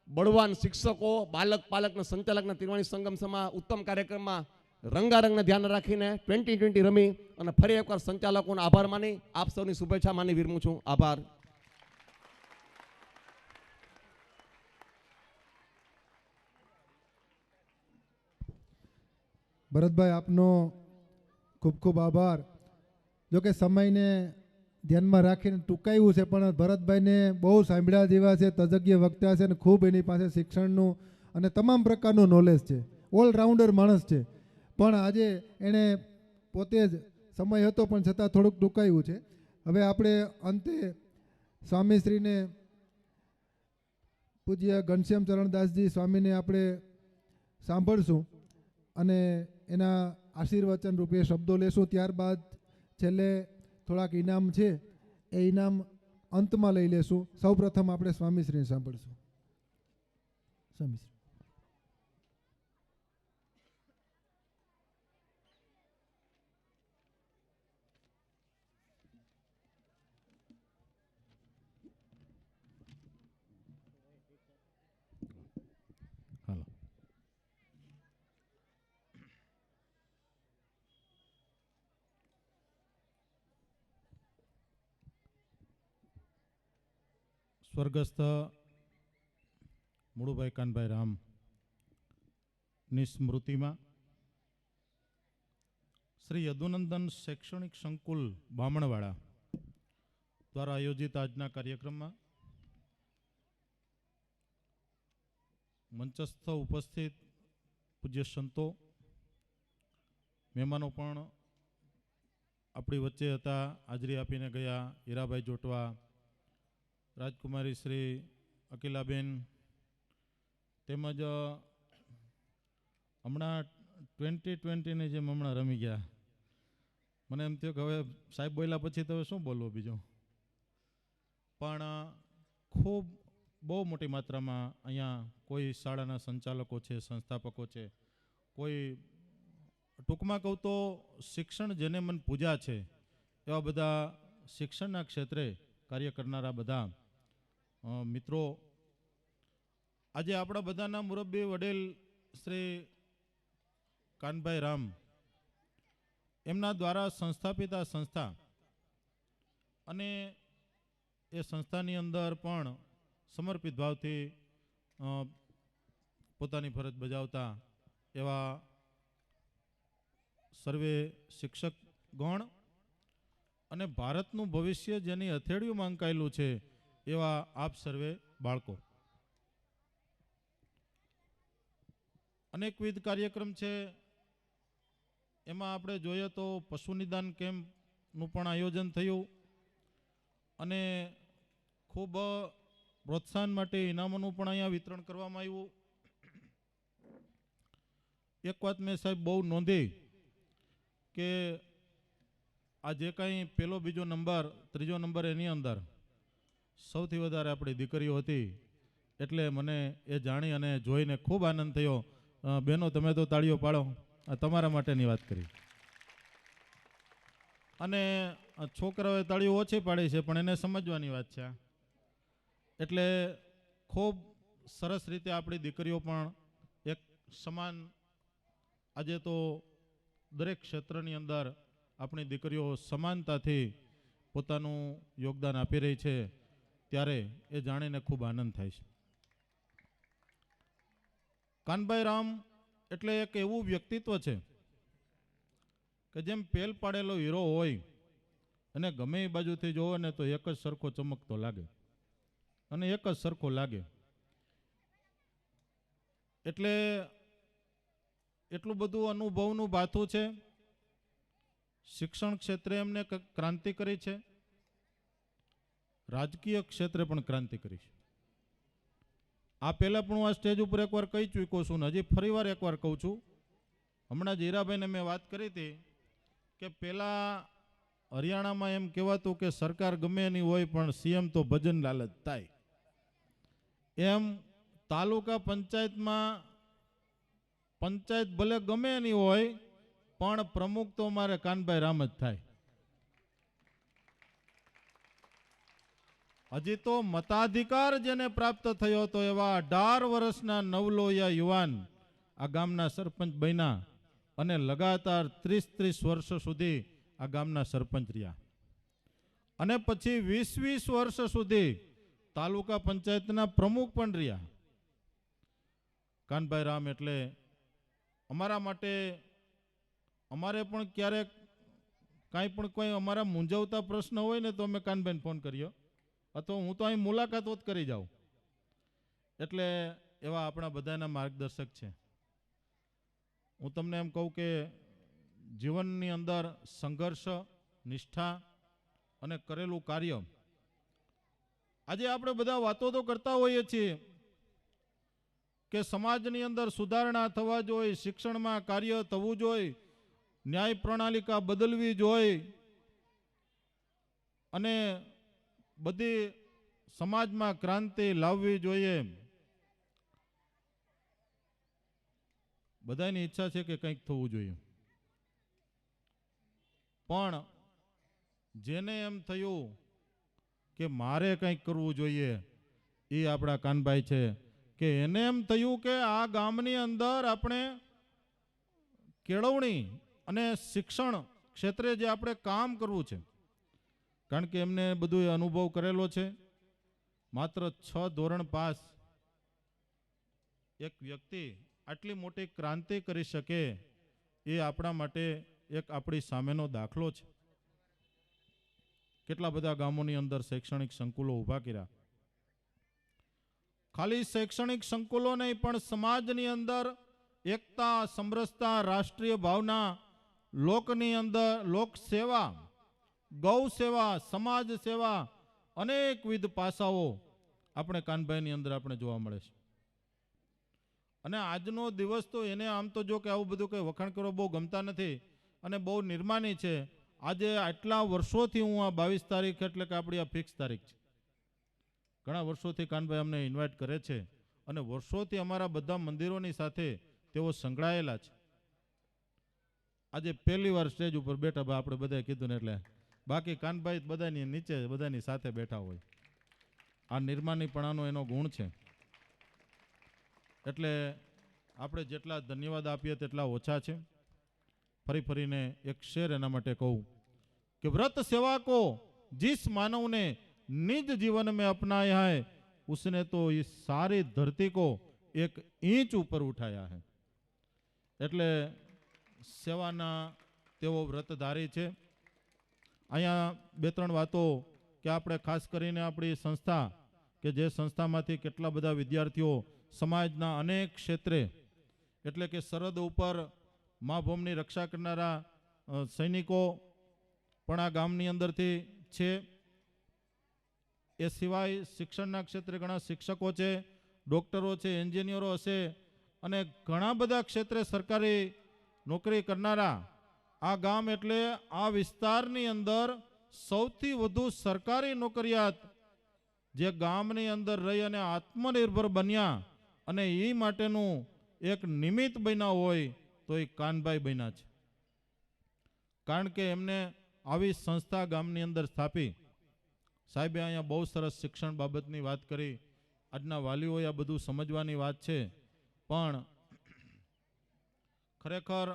બળવાન શિક્ષકો, બાલક પાલકના સંચાલકના ત્રિવાણી સંગમ સમા ઉત્તમ કાર્યક્રમમાં રંગારંગને ધ્યાન રાખીને 2020 રમી અને ફરી એકવાર સંચાલકોનો આભાર માની આપ સૌની શુભેચ્છા માની વિરમું છું. આભાર.
ભરતભાઈ, આપનો ખૂબ ખૂબ આભાર. જો કે સમયને ધ્યાનમાં રાખીને ટૂંકાયું છે, પણ ભરતભાઈને બહુ સાંભળ્યા જેવા છે, તજજ્ઞ વક્તા છે અને ખૂબ એની પાસે શિક્ષણનું અને તમામ પ્રકારનું નોલેજ છે. ઓલરાઉન્ડર માણસ છે. પણ આજે એણે પોતે જ સમય હતો પણ છતાં થોડુંક ટૂંકાયું છે. હવે આપણે અંતે સ્વામીશ્રીને, પૂજ્ય ઘનશ્યામ ચરણદાસજી સ્વામીને આપણે સાંભળશું અને એના આશીર્વચન રૂપે શબ્દો લેશું. ત્યારબાદ છેલ્લે થોડાક ઇનામ છે એ ઇનામ અંતમાં લઈ લેશું. સૌ પ્રથમ આપણે સ્વામીશ્રીને સાંભળશું. સ્વામીશ્રી.
સ્વર્ગસ્થ મુળુભાઈ કાનભાઈ રામ ની સ્મૃતિમાં શ્રી યદુનંદન શૈક્ષણિક સંકુલ બામણવાડા દ્વારા આયોજિત આજના કાર્યક્રમમાં મંચસ્થ ઉપસ્થિત પૂજ્ય સંતો, મહેમાનો પણ આપણી વચ્ચે હતા. હાજરી આપીને ગયા હીરાભાઈ જોટવા, રાજકુમારી શ્રી અકિલાબેન, તેમજ હમણાં 2020ની જેમ હમણાં રમી ગયા. મને એમ થયું કે હવે સાહેબ બોલ્યા પછી તો શું બોલવું બીજું. પણ ખૂબ બહુ મોટી માત્રામાં અહીંયા કોઈ શાળાના સંચાલકો છે, સંસ્થાપકો છે, કોઈ ટૂંકમાં કહું તો શિક્ષણ જેને મન પૂજા છે એવા બધા શિક્ષણના ક્ષેત્રે કાર્ય કરનારા બધા મિત્રો, આજે આપણા બધાના મુરબ્બી વડીલ શ્રી કાનભાઈ રામ એમના દ્વારા સંસ્થાપિત આ સંસ્થા અને એ સંસ્થાની અંદર પણ સમર્પિત ભાવથી પોતાની ફરજ બજાવતા એવા સર્વે શિક્ષક ગણ અને ભારતનું ભવિષ્ય જેની હથેળીઓમાં અંકાયેલું છે એવા આપ સર્વે બાળકો, અનેકવિધ કાર્યક્રમ છે. એમાં આપણે જોઈએ તો પશુ નિદાન કેમ્પનું પણ આયોજન થયું અને ખૂબ પ્રોત્સાહન માટે ઇનામોનું પણ અહીંયા વિતરણ કરવામાં આવ્યું. એક વાત મેં સાહેબ બહુ નોંધી કે આ જે કાંઈ પહેલો બીજો નંબર ત્રીજો નંબર એની અંદર સૌથી વધારે આપણી દીકરીઓ હતી, એટલે મને એ જાણી અને જોઈને ખૂબ આનંદ થયો. બહેનો તમે તો તાળીઓ પાડો, આ તમારા માટેની વાત કરી. અને છોકરાઓએ તાળીઓ ઓછી પાડી છે પણ એને સમજવાની વાત છે. એટલે ખૂબ સરસ રીતે આપણી દીકરીઓ પણ એક સમાન, આજે તો દરેક ક્ષેત્રની અંદર આપણી દીકરીઓ સમાનતાથી પોતાનું યોગદાન આપી રહી છે, ત્યારે એ જાણીને ખૂબ આનંદ થાય છે. કાનભાઈ રામ એટલે એક એવું વ્યક્તિત્વ છે કે જેમ પેલ પાડેલો હીરો હોય અને ગમે એ બાજુથી જોવો ને તો એક જ સરખો ચમકતો લાગે અને એક જ સરખો લાગે. એટલે એટલું બધું અનુભવનું ભાથું છે. શિક્ષણ ક્ષેત્રે એમને ક્રાંતિ કરી છે, રાજકીય ક્ષેત્રે પણ ક્રાંતિ કરી છે. આ પહેલાં પણ હું આ સ્ટેજ ઉપર એકવાર કહી ચૂક્યો છું ને હજી ફરીવાર એકવાર કહું છું, હમણાં જ હીરાભાઈને મેં વાત કરી હતી કે પેલા હરિયાણામાં એમ કહેવાતું કે સરકાર ગમે એની હોય પણ સીએમ તો ભજનલાલ જ થાય. એમ તાલુકા પંચાયતમાં પંચાયત ભલે ગમે એની હોય પણ પ્રમુખ તો મારે કાનભાઈ રામ જ થાય. હજી તો મતાધિકાર જેને પ્રાપ્ત થયો હતો એવા 18 વર્ષના નવલોયા યુવાન આ ગામના સરપંચ બન્યા અને લગાતાર 30 વર્ષ સુધી આ ગામના સરપંચ રહ્યા અને પછી 20 વર્ષ સુધી તાલુકા પંચાયતના પ્રમુખ પણ રહ્યા. કાનભાઈ રામ એટલે અમારા માટે, અમારે પણ ક્યારેક કાંઈ પણ કોઈ અમારા મૂંઝવતા પ્રશ્ન હોય ને તો અમે કાનભાઈને ફોન કર્યો અથવા હું તો અહીં મુલાકાતો જ કરી જાઉં. એટલે એવા આપણા બધાના માર્ગદર્શક છે. હું તમને એમ કહું કે જીવનની અંદર સંઘર્ષ, નિષ્ઠા અને કરેલું કાર્ય, આજે આપણે બધા વાતો તો કરતા હોઈએ છીએ કે સમાજની અંદર સુધારણા થવા જોઈએ, શિક્ષણમાં કાર્ય થવું જોઈએ, ન્યાય પ્રણાલિકા બદલવી જોઈએ અને બધી સમાજમાં ક્રાંતિ લાવવી જોઈએ. બધાની ઈચ્છા છે કે કંઈક થવું જોઈએ, પણ જેને એમ થયું કે મારે કંઈક કરવું જોઈએ એ આપણા કાનભાઈ છે કે એને એમ થયું કે આ ગામની અંદર આપણે કેળવણી અને શિક્ષણ ક્ષેત્રે જે આપણે કામ કરવું છે, કારણ કે એમને બધું અનુભવ કરેલો છે. માત્ર 6 ધોરણ પાસ એક વ્યક્તિ આટલી મોટી ક્રાંતિ કરી શકે એ આપણા માટે એક આપણી સામેનો દાખલો છે. કેટલા બધા ગામોની અંદર શૈક્ષણિક સંકુલો ઊભા કર્યા. ખાલી શૈક્ષણિક સંકુલો નહીં પણ સમાજની અંદર એકતા, સમરસતા, રાષ્ટ્રીય ભાવના, લોકની અંદર લોક સેવા, ગૌ સેવા, સમાજ સેવા, અનેકવિધ પાસાઓ આપણે કાનભાઈની અંદર આપણે જોવા મળે છે. અને આજનો દિવસ તો એને આમ તો જો કે આવું બધું કંઈ વખાણ કરો બહુ ગમતા નથી અને બહુ નિર્માની છે. આજે આટલા વર્ષોથી હું આ 22 તારીખ એટલે કે આપણી આ ફિક્સ તારીખ છે. ઘણા વર્ષોથી કાનભાઈ અમને ઇન્વાઇટ કરે છે અને વર્ષોથી અમારા બધા મંદિરોની સાથે તેઓ સંકળાયેલા છે. આજે પહેલી વાર સ્ટેજ ઉપર બેઠા, આપણે બધાએ કીધું ને એટલે, બાકી કાનભાઈ બધાની નીચે બધાની સાથે બેઠા હોય. આ નિર્માનીપણાનો એનો ગુણ છે. એટલે આપણે જેટલા ધન્યવાદ આપીએ તેટલા ઓછા છે. ફરી ફરીને એક શેર એના માટે કહું કે વ્રત સેવા કો जिस मानव ने निज जीवन में अपनाया है उसने तो इस सारी धरती को एक इंच ऊपर उठाया है. એટલે સેવાના તેઓ વ્રતધારી છે. અહીંયા 2-3 વાતો કે આપણે ખાસ કરીને આપણી સંસ્થા કે જે સંસ્થામાંથી કેટલા બધા વિદ્યાર્થીઓ સમાજના અનેક ક્ષેત્રે એટલે કે સરહદ ઉપર મા ભૂમિની રક્ષા કરનારા સૈનિકો પણ આ ગામની અંદરથી છે. એ સિવાય શિક્ષણના ક્ષેત્રે ઘણા શિક્ષકો છે, ડૉક્ટરો છે, એન્જિનિયરો હશે અને ઘણા બધા ક્ષેત્રે સરકારી નોકરી કરનારા આ ગામ એટલે આ વિસ્તારની અંદર સૌથી વધુ સરકારી નોકરિયાત જે ગામની અંદર રહી અને આત્મનિર્ભર બન્યા અને એ માટેનું એક નિમિત્ત બન્યા હોય તો એ કાનભાઈ બન્યા છે. કારણ કે એમને આવી સંસ્થા ગામની અંદર સ્થાપી. સાહેબે અહીંયા બહુ સરસ શિક્ષણ બાબતની વાત કરી. આજના વાલીઓએ આ બધું સમજવાની વાત છે, પણ ખરેખર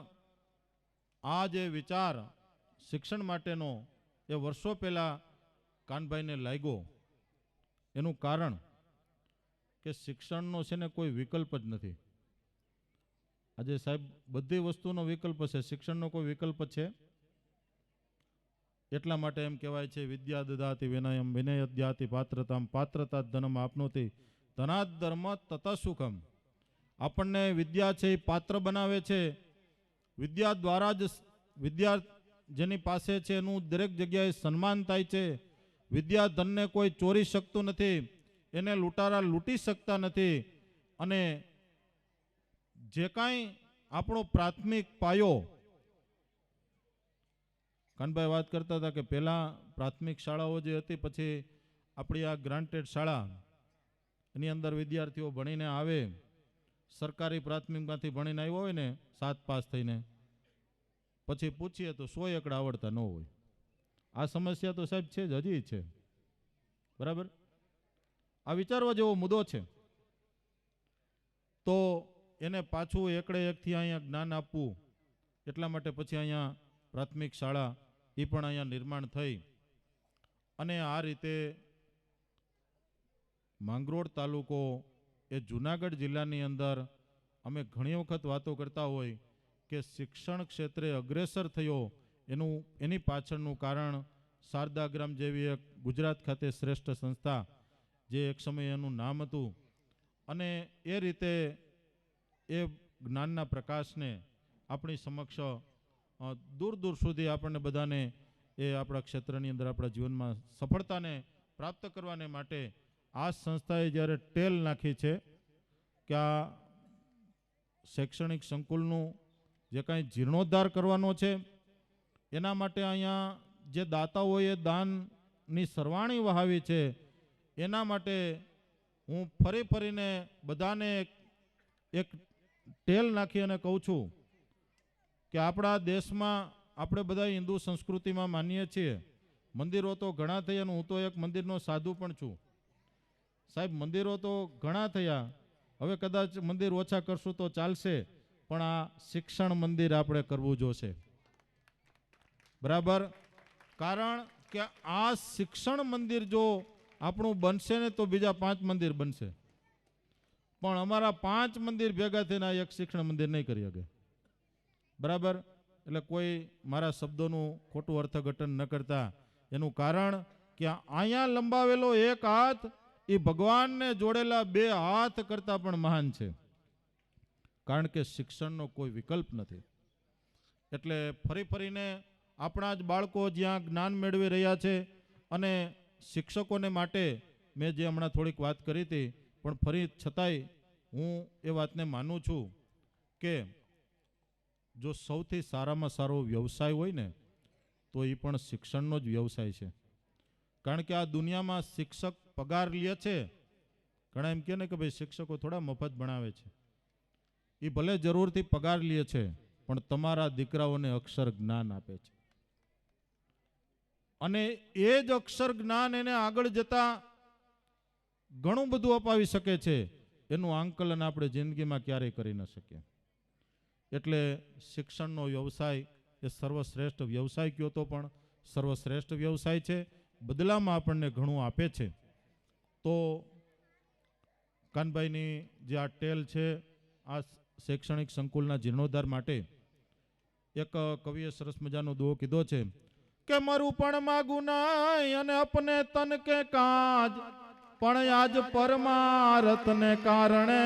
આ જે વિચાર શિક્ષણ માટેનો એ વર્ષો પહેલાં કાનભાઈને લાગ્યો. એનું કારણ કે શિક્ષણનો છે ને કોઈ વિકલ્પ જ નથી. આજે સાહેબ બધી વસ્તુનો વિકલ્પ છે, શિક્ષણનો કોઈ વિકલ્પ છે? એટલા માટે એમ કહેવાય છે વિદ્યા દદાતિ વિનયમ વિનય દયાતિ પાત્રતામ પાત્રતા ધનમ આપનોતિ ધનાદ ધર્મ તત સુખમ. આપણને વિદ્યા છે એ પાત્ર બનાવે છે. વિદ્યા દ્વારા જ વિદ્યા જેની પાસે છે એનું દરેક જગ્યાએ સન્માન થાય છે. વિદ્યા ધનને કોઈ ચોરી શકતું નથી, એને લૂંટારા લૂંટી શકતા નથી. અને જે કાંઈ આપણો પ્રાથમિક પાયો, કાનભાઈ વાત કરતા હતા કે પહેલાં પ્રાથમિક શાળાઓ જે હતી, પછી આપણી આ ગ્રાન્ટેડ શાળા, એની અંદર વિદ્યાર્થીઓ ભણીને આવે, સરકારી પ્રાથમિકમાંથી ભણીને આવ્યો હોય ને 7 પાસ થઈને, પછી પૂછીએ તો 100 એકડા આવડતા ન હોય. આ સમસ્યા તો સાહેબ છે જ, હજી છે. બરાબર? આ વિચારવા જેવો મુદ્દો છે. તો એને પાછું એકડે એકથી અહીંયા જ્ઞાન આપવું, એટલા માટે પછી અહીંયા પ્રાથમિક શાળા એ પણ અહીંયા નિર્માણ થઈ. અને આ રીતે માંગરોળ તાલુકો એ જુનાગઢ જિલ્લાની અંદર અમે ઘણી વખત વાતો કરતા હોય કે શિક્ષણ ક્ષેત્રે અગ્રેસર થયો, એની પાછળનું કારણ શારદાગ્રામ જેવી એક ગુજરાત ખાતે શ્રેષ્ઠ સંસ્થા, જે એક સમયે એનું નામ હતું, અને એ રીતે એ જ્ઞાનના પ્રકાશને આપણી સમક્ષ દૂર દૂર સુધી આપણને બધાને એ આપણા ક્ષેત્રની અંદર આપણા જીવનમાં સફળતાને પ્રાપ્ત કરવાને માટે આ સંસ્થાએ જ્યારે ટેલ નાખી છે કે આ શૈક્ષણિક સંકુલનું જે કાંઈ જીર્ણોદ્ધાર કરવાનો છે, એના માટે અહીંયા જે દાતાઓએ દાનની સરવાણી વહાવી છે, એના માટે હું ફરીને બધાને એક ટેલ નાખી અને કહું છું કે આપણા દેશમાં આપણે બધા હિન્દુ સંસ્કૃતિમાં માનીએ છીએ, મંદિરો તો ઘણા થયા, અને હું તો એક મંદિરનો સાધુ પણ છું. સાહેબ, મંદિરો તો ઘણા થયા, હવે કદાચ મંદિર ઓછા કરશું તો ચાલશે, પણ આ શિક્ષણ મંદિર આપણે કરવું જોશે. બરાબર? કારણ કે આ શિક્ષણ મંદિર જો આપણું બનશે ને તો બીજા 5 મંદિર બનશે, પણ અમારા 5 મંદિર ભેગા થઈને એક શિક્ષણ મંદિર નહીં કરી શકે. બરાબર? એટલે કોઈ મારા શબ્દોનું ખોટું અર્થઘટન ન કરતા. એનું કારણ કે અહીંયા લંબાવેલો એક હાથ એ ભગવાનને જોડેલા 2 હાથ કરતા પણ મહાન છે, કારણ કે શિક્ષણનો કોઈ વિકલ્પ નથી. એટલે ફરીને આપણા જ બાળકો જ્યાં જ્ઞાન મેળવી રહ્યા છે, અને શિક્ષકોને માટે મેં જે હમણાં થોડીક વાત કરી હતી, પણ ફરી છતાંય હું એ વાતને માનું છું કે જો સૌથી સારામાં સારો વ્યવસાય હોય ને તો એ પણ શિક્ષણનો જ વ્યવસાય છે. કારણ કે આ દુનિયામાં શિક્ષક પગાર લે છે. ઘણા એમ કહે ને કે ભાઈ શિક્ષકો થોડા મફત ભણાવે છે. એ ભલે જરૂરથી પગાર લે છે, પણ તમારા દીકરાઓને અક્ષર જ્ઞાન આપે છે, અને એ જ અક્ષર જ્ઞાન એને આગળ જતા ઘણું બધું અપાવી શકે છે. એનું આંકલન આપણે જિંદગીમાં ક્યારેય કરી ન શકીએ. એટલે શિક્ષણનો વ્યવસાય એ સર્વશ્રેષ્ઠ વ્યવસાય કયો તો પણ સર્વશ્રેષ્ઠ વ્યવસાય છે. બદલામાં આપણને ઘણું આપે છે. તો કાનભાઈની જે આ ટેલ છે, આ શૈક્ષણિક સંકુલના જીર્ણોદ્ધાર માટે એક કવિએ સરસ મજાનો દુહો કીધો છે કે મારું પણ માગું નહીં અને અપને તન કે કાજ, પણ આજ પરમારથને કારણે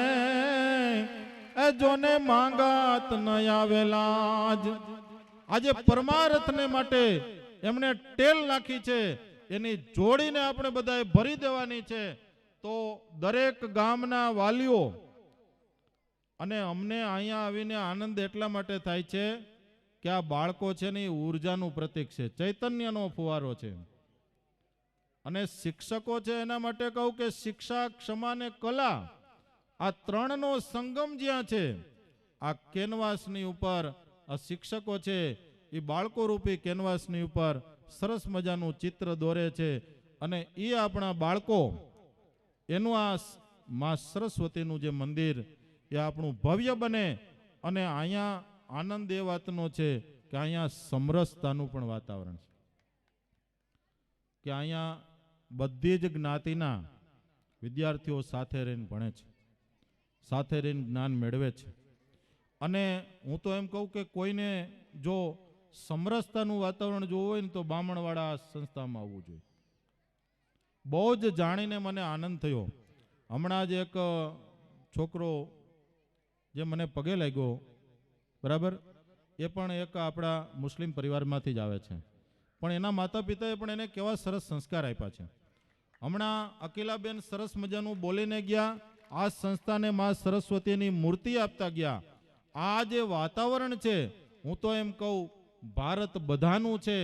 એ જોને માંગાત ન આવેલા જ. આજે પરમારથને માટે એમણે ટેલ નાખી છે, એની જોડીને આપણે બધાએ ભરી દેવાની છે. તો દરેક ગામના વાલીઓ અને અમને અહીંયા આવીને આનંદ એટલા માટે થાય છે કે આ બાળકો છે ને એ ઉર્જાનું પ્રતીક છે, ચૈતન્યનો ફુવારો છે. અને શિક્ષકો છે એના માટે કહું કે શિક્ષા, ક્ષમા ને કલા, આ 3નો સંગમ જ્યાં છે, આ કેનવાસની ઉપર આ શિક્ષકો છે એ બાળકો રૂપી કેનવાસની ઉપર સરસ મજાનું ચિત્ર દોરે છે. અને એ આપણા બાળકો એનું આ માં સરસ્વતીનું જે મંદિર એ આપણું ભવ્ય બને. અને અહીંયા આનંદ એ વાતનો છે કે અહીંયા સમરસતાનું પણ વાતાવરણ છે, કે અહીંયા બધી જ જ્ઞાતિના વિદ્યાર્થીઓ સાથે રહીને ભણે છે, સાથે રહીને જ્ઞાન મેળવે છે. અને હું તો એમ કહું કે કોઈને જો સમરસતાનું વાતાવરણ જોવું હોય ને તો બામણવાડા સંસ્થામાં આવવું જોઈએ. બહુ જ જાણીને મને આનંદ થયો. હમણાં જ એક છોકરો જે મને પગે લાગ્યો, બરાબર, એ પણ એક આપણા મુસ્લિમ પરિવારમાંથી જ આવે છે, પણ એના માતા પિતાએ પણ એને કેવા સરસ સંસ્કાર આપ્યા છે. હમણાં અકીલાબેન સરસ મજાનું બોલીને ગયા, આ સંસ્થાને માં સરસ્વતીની મૂર્તિ આપતા ગયા. આ જે વાતાવરણ છે, હું તો એમ કહું ભારત બધાનું છે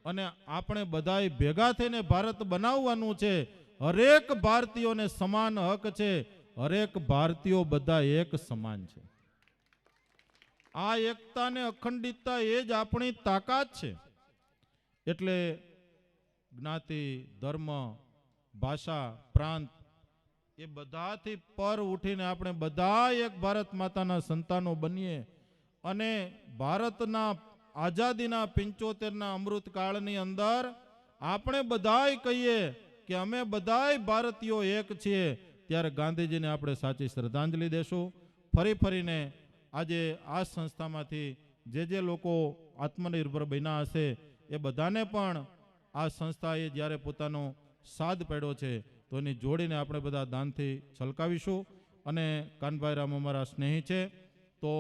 અને આપણે બધાય ભેગા થઈને ભારત બનાવવાનું છે. હરેક ભારતીયોને સમાન હક છે. હરેક ભારતીયો બધા એક સમાન છે. આ એકતા ને અખંડિતતા એ જ આપણી તાકાત છે. એટલે જ્ઞાતિ, ધર્મ, ભાષા, પ્રાંત એ બધાથી પર ઉઠીને આપણે બધા એક ભારત માતાના સંતાનો બનીએ અને ભારતના આઝાદીના 75ના અમૃતકાળની અંદર આપણે બધાય કહીએ કે અમે બધાય ભારતીયો એક છીએ. ત્યારે ગાંધીજીને આપણે સાચી શ્રદ્ધાંજલિ દેશું. ફરીને આજે આ સંસ્થામાંથી જે લોકો આત્મનિર્ભર બન્યા હશે એ બધાને પણ આ સંસ્થાએ જ્યારે પોતાનો સાથ પાડ્યો છે તો એની જોડીને આપણે બધા દાનથી છલકાવીશું. અને કાનભાઈ રામ અમારા સ્નેહી છે, તો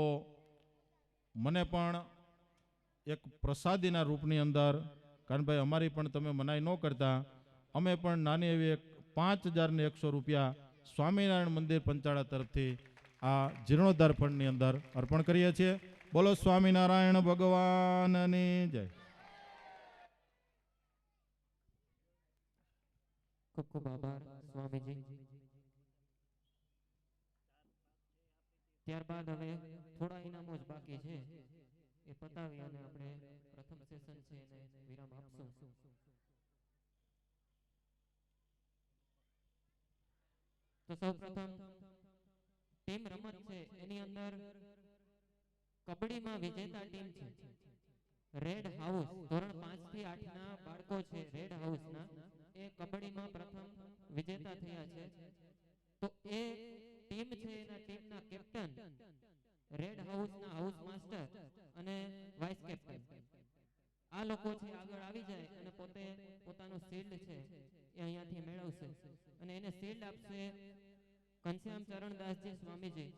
મને પણ એક પ્રસાદીના રૂપની અંદર, કાનભાઈ અમારી પણ તમે મનાઈ ન કરતા, અમે પણ નાની એવી એક 5100 રૂપિયા સ્વામિનારાયણ મંદિર પંચાળા તરફથી આ જીર્ણોદ્ધાર ફંડની અંદર અર્પણ કરીએ છીએ. બોલો સ્વામિનારાયણ ભગવાનની જય.
ખૂબ ખૂબ આભાર સ્વામીજી. ત્યારબાદ હવે થોડા ઇનામો જ બાકી છે, એ પતાવી અને આપણે પ્રથમ સેશન છે એને વિરામ આપશું. તો સૌપ્રથમ ટીમ રમત છે, એની અંદર કબડ્ડીમાં વિજેતા ટીમ છે રેડ હાઉસ. ધોરણ 5 થી 8 ના બાળકો છે રેડ હાઉસના, એ કબડ્ડીમાં પ્રથમ વિજેતા થયા છે. તો એ ટીમ છે, એના ટીમના કેપ્ટન રેડ હાઉસના હાઉસ માસ્ટર અને વાઇસ કેપ્ટન આ લોકો છે આગળ આવી જાય અને પોતે પોતાનું શિલ્ડ છે એ અહીંયાથી મેળવશે અને એને શિલ્ડ આપશે ઘનશ્યામ ચરણદાસજી સ્વામીજી.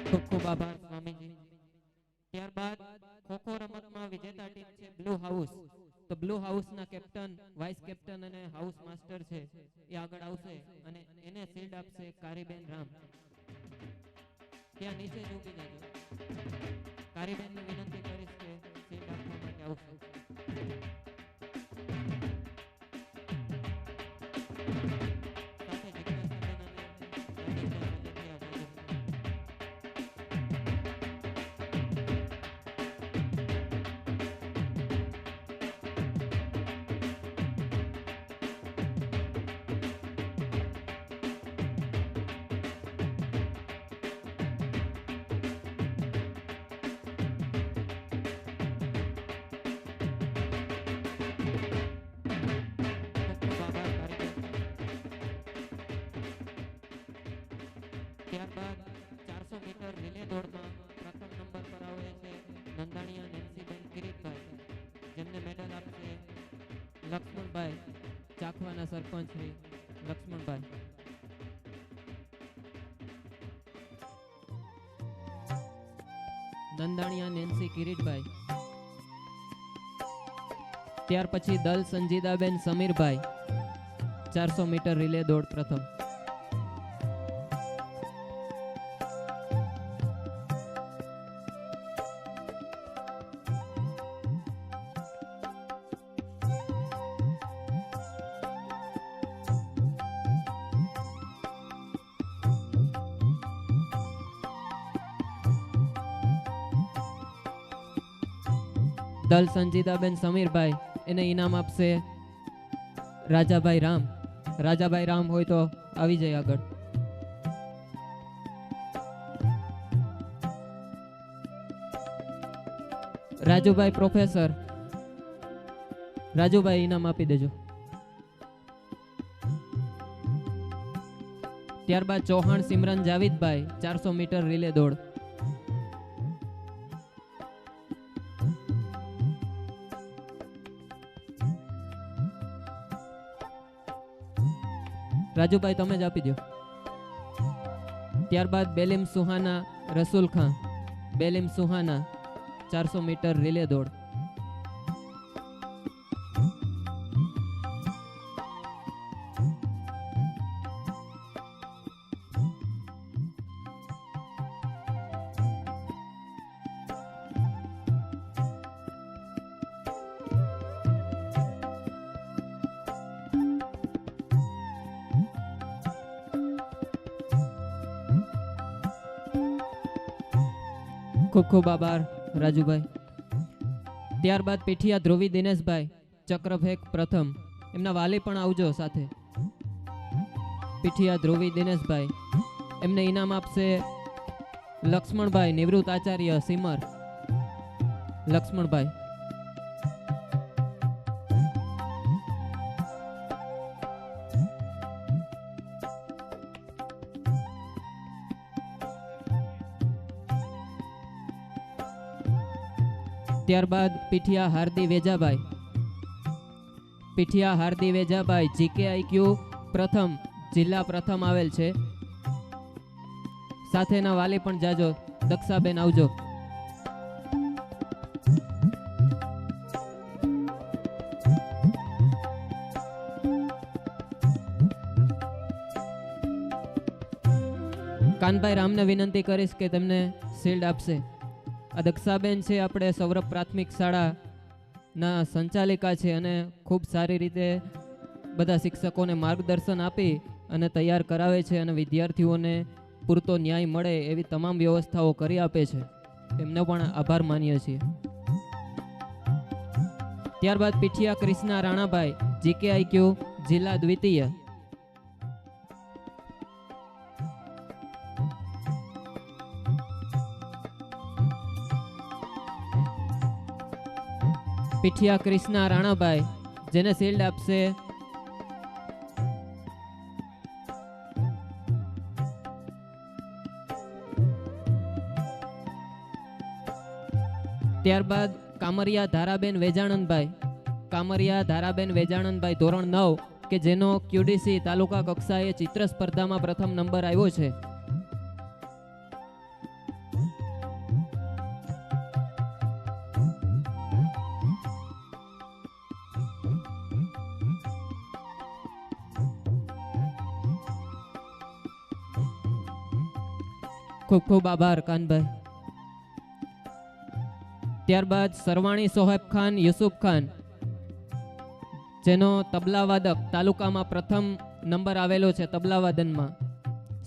ખૂબ ખૂબ આભાર સ્વામીજી. ત્યારબાદ ખોખો રમતમાં વિજેતા ટીમ છે બ્લુ હાઉસ. તો બ્લુ હાઉસના કેપ્ટન, વાઇસ કેપ્ટન અને હાઉસ માસ્ટર છે એ આગળ આવશે અને એને શિલ્ડ આપશે કારીબેન રામ. ત્યાં નીચે જ ઊભી જાજો. કારીબેનને વિનંતી કરીશ કે શિલ્ડ આપવા માટે આવશે. ત્યારબાદ 400 મીટર રિલે દોડમાં પ્રથમ નંબર પર આવે છે નંદાણીયા નેન્સીબેન કિરીટભાઈ, જેમને મેડલ આપશે લક્ષ્મણભાઈ, ચાખવાના સરપંચ શ્રી લક્ષ્મણભાઈ. નંદાણીયા નેન્સી કિરીટભાઈ. ત્યાર પછી દલ સંજીદાબેન સમીરભાઈ, 400 મીટર રિલે દોડ પ્રથમ. દલ સંજીદાબેન સમીરભાઈ, એને ઇનામ આપશે રાજાભાઈ રામ. રાજાભાઈ રામ હોય તો આવી જાય આગળ. રાજુભાઈ પ્રોફેસર, રાજુભાઈ ઇનામ આપી દેજો. ત્યારબાદ ચૌહાણ સિમરન જાવીદભાઈ 400 મીટર રિલે દોડ. રાજુભાઈ તમે જ આપી દો. ત્યારબાદ બેલીમ સુહાના રસુલ ખાન, બેલીમ સુહાના 400 મીટર રિલે દોડ. ખૂબ ખૂબ આભાર રાજુભાઈ. ત્યારબાદ પીઠિયા ધ્રુવી દિનેશભાઈ ચક્રફેંક પ્રથમ. એમના વાલી પણ આવજો સાથે. પીઠિયા ધ્રુવી દિનેશભાઈ, એમને ઇનામ આપશે લક્ષ્મણભાઈ નિવૃત્ત આચાર્ય સિમર. લક્ષ્મણભાઈ. ત્યારબાદ પીઠિયા હાર્દી વેજાભાઈ, પીઠિયા હાર્દી વેજાભાઈ GKIQ પ્રથમ, જિલ્લા પ્રથમ આવેલ છે. સાથેના વાલી પણ જાજો. દક્ષાબેન આવજો. કાનભાઈ રામને વિનંતી કરીશ કે તેમને શિલ્ડ આપશે. આ દક્ષાબેન છે આપણે સૌરભ પ્રાથમિક શાળાના સંચાલિકા છે અને ખૂબ સારી રીતે બધા શિક્ષકોને માર્ગદર્શન આપી અને તૈયાર કરાવે છે અને વિદ્યાર્થીઓને પૂરતો ન્યાય મળે એવી તમામ વ્યવસ્થાઓ કરી આપે છે. એમનો પણ આભાર માનીએ છીએ. ત્યારબાદ પીઠિયા કૃષ્ણા રાણાભાઈ GKIQ જિલ્લા દ્વિતીય. પીઠિયા કૃષ્ણા રાણાભાઈ, જેને શિલ્ડ આપશે ત્યારબાદ કામરિયા ધારાબેન વેજાણંદભાઈ, કામરિયા ધારાબેન વેજાણંદભાઈ ધોરણ 9 કે જેનો QDC તાલુકા કક્ષાએ ચિત્ર સ્પર્ધામાં પ્રથમ નંબર આવ્યો છે. ખૂબ ખૂબ આભાર કાનભાઈ. ત્યારબાદ સરવાણી સોહેબ ખાન યુસુફ ખાન, જેનો તબલાવાદક તાલુકામાં પ્રથમ નંબર આવેલો છે તબલાવાદનમાં.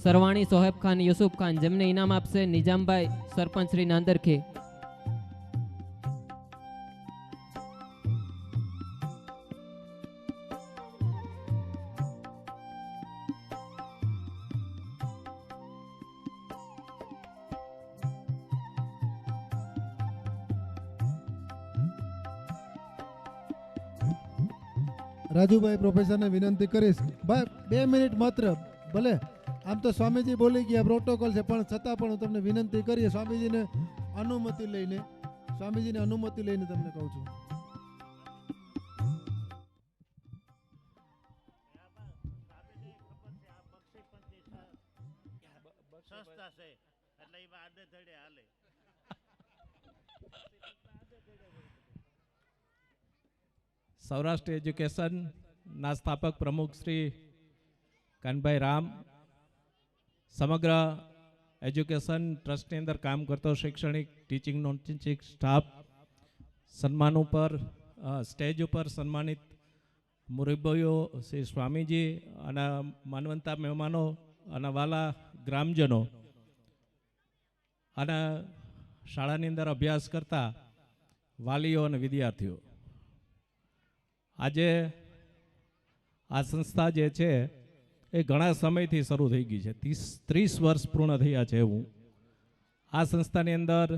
સરવાણી સોહેબ ખાન યુસુફ ખાન, જેમને ઇનામ આપશે નિજામભાઈ સરપંચ શ્રી નાંદરખે.
રાજુભાઈ પ્રોફેસરને વિનંતી કરીશ ભાઈ 2 મિનિટ માત્ર. ભલે આમ તો સ્વામીજી બોલી ગયા, પ્રોટોકોલ છે, પણ છતાં પણ હું તમને વિનંતી કરીએ સ્વામીજીને અનુમતિ લઈને તમને કહું છું.
સંસ્થા છે એટલે એમાં આડે ધડે હાલે.
સૌરાષ્ટ્ર એજ્યુકેશનના સ્થાપક પ્રમુખ શ્રી કાનભાઈ રામ, સમગ્ર એજ્યુકેશન ટ્રસ્ટની અંદર કામ કરતો શૈક્ષણિક ટીચિંગ નોન ટીચિંગ સ્ટાફ, સન્માન ઉપર સ્ટેજ ઉપર સન્માનિત મુરબ્બીઓ શ્રી સ્વામીજી અને માનવંતા મહેમાનો અને વાલા ગ્રામજનો અને શાળાની અંદર અભ્યાસ કરતા વાલીઓ અને વિદ્યાર્થીઓ, આજે આ સંસ્થા જે છે એ ઘણા સમયથી શરૂ થઈ ગઈ છે. 30 વર્ષ પૂર્ણ થયા છે. હું આ સંસ્થાની અંદર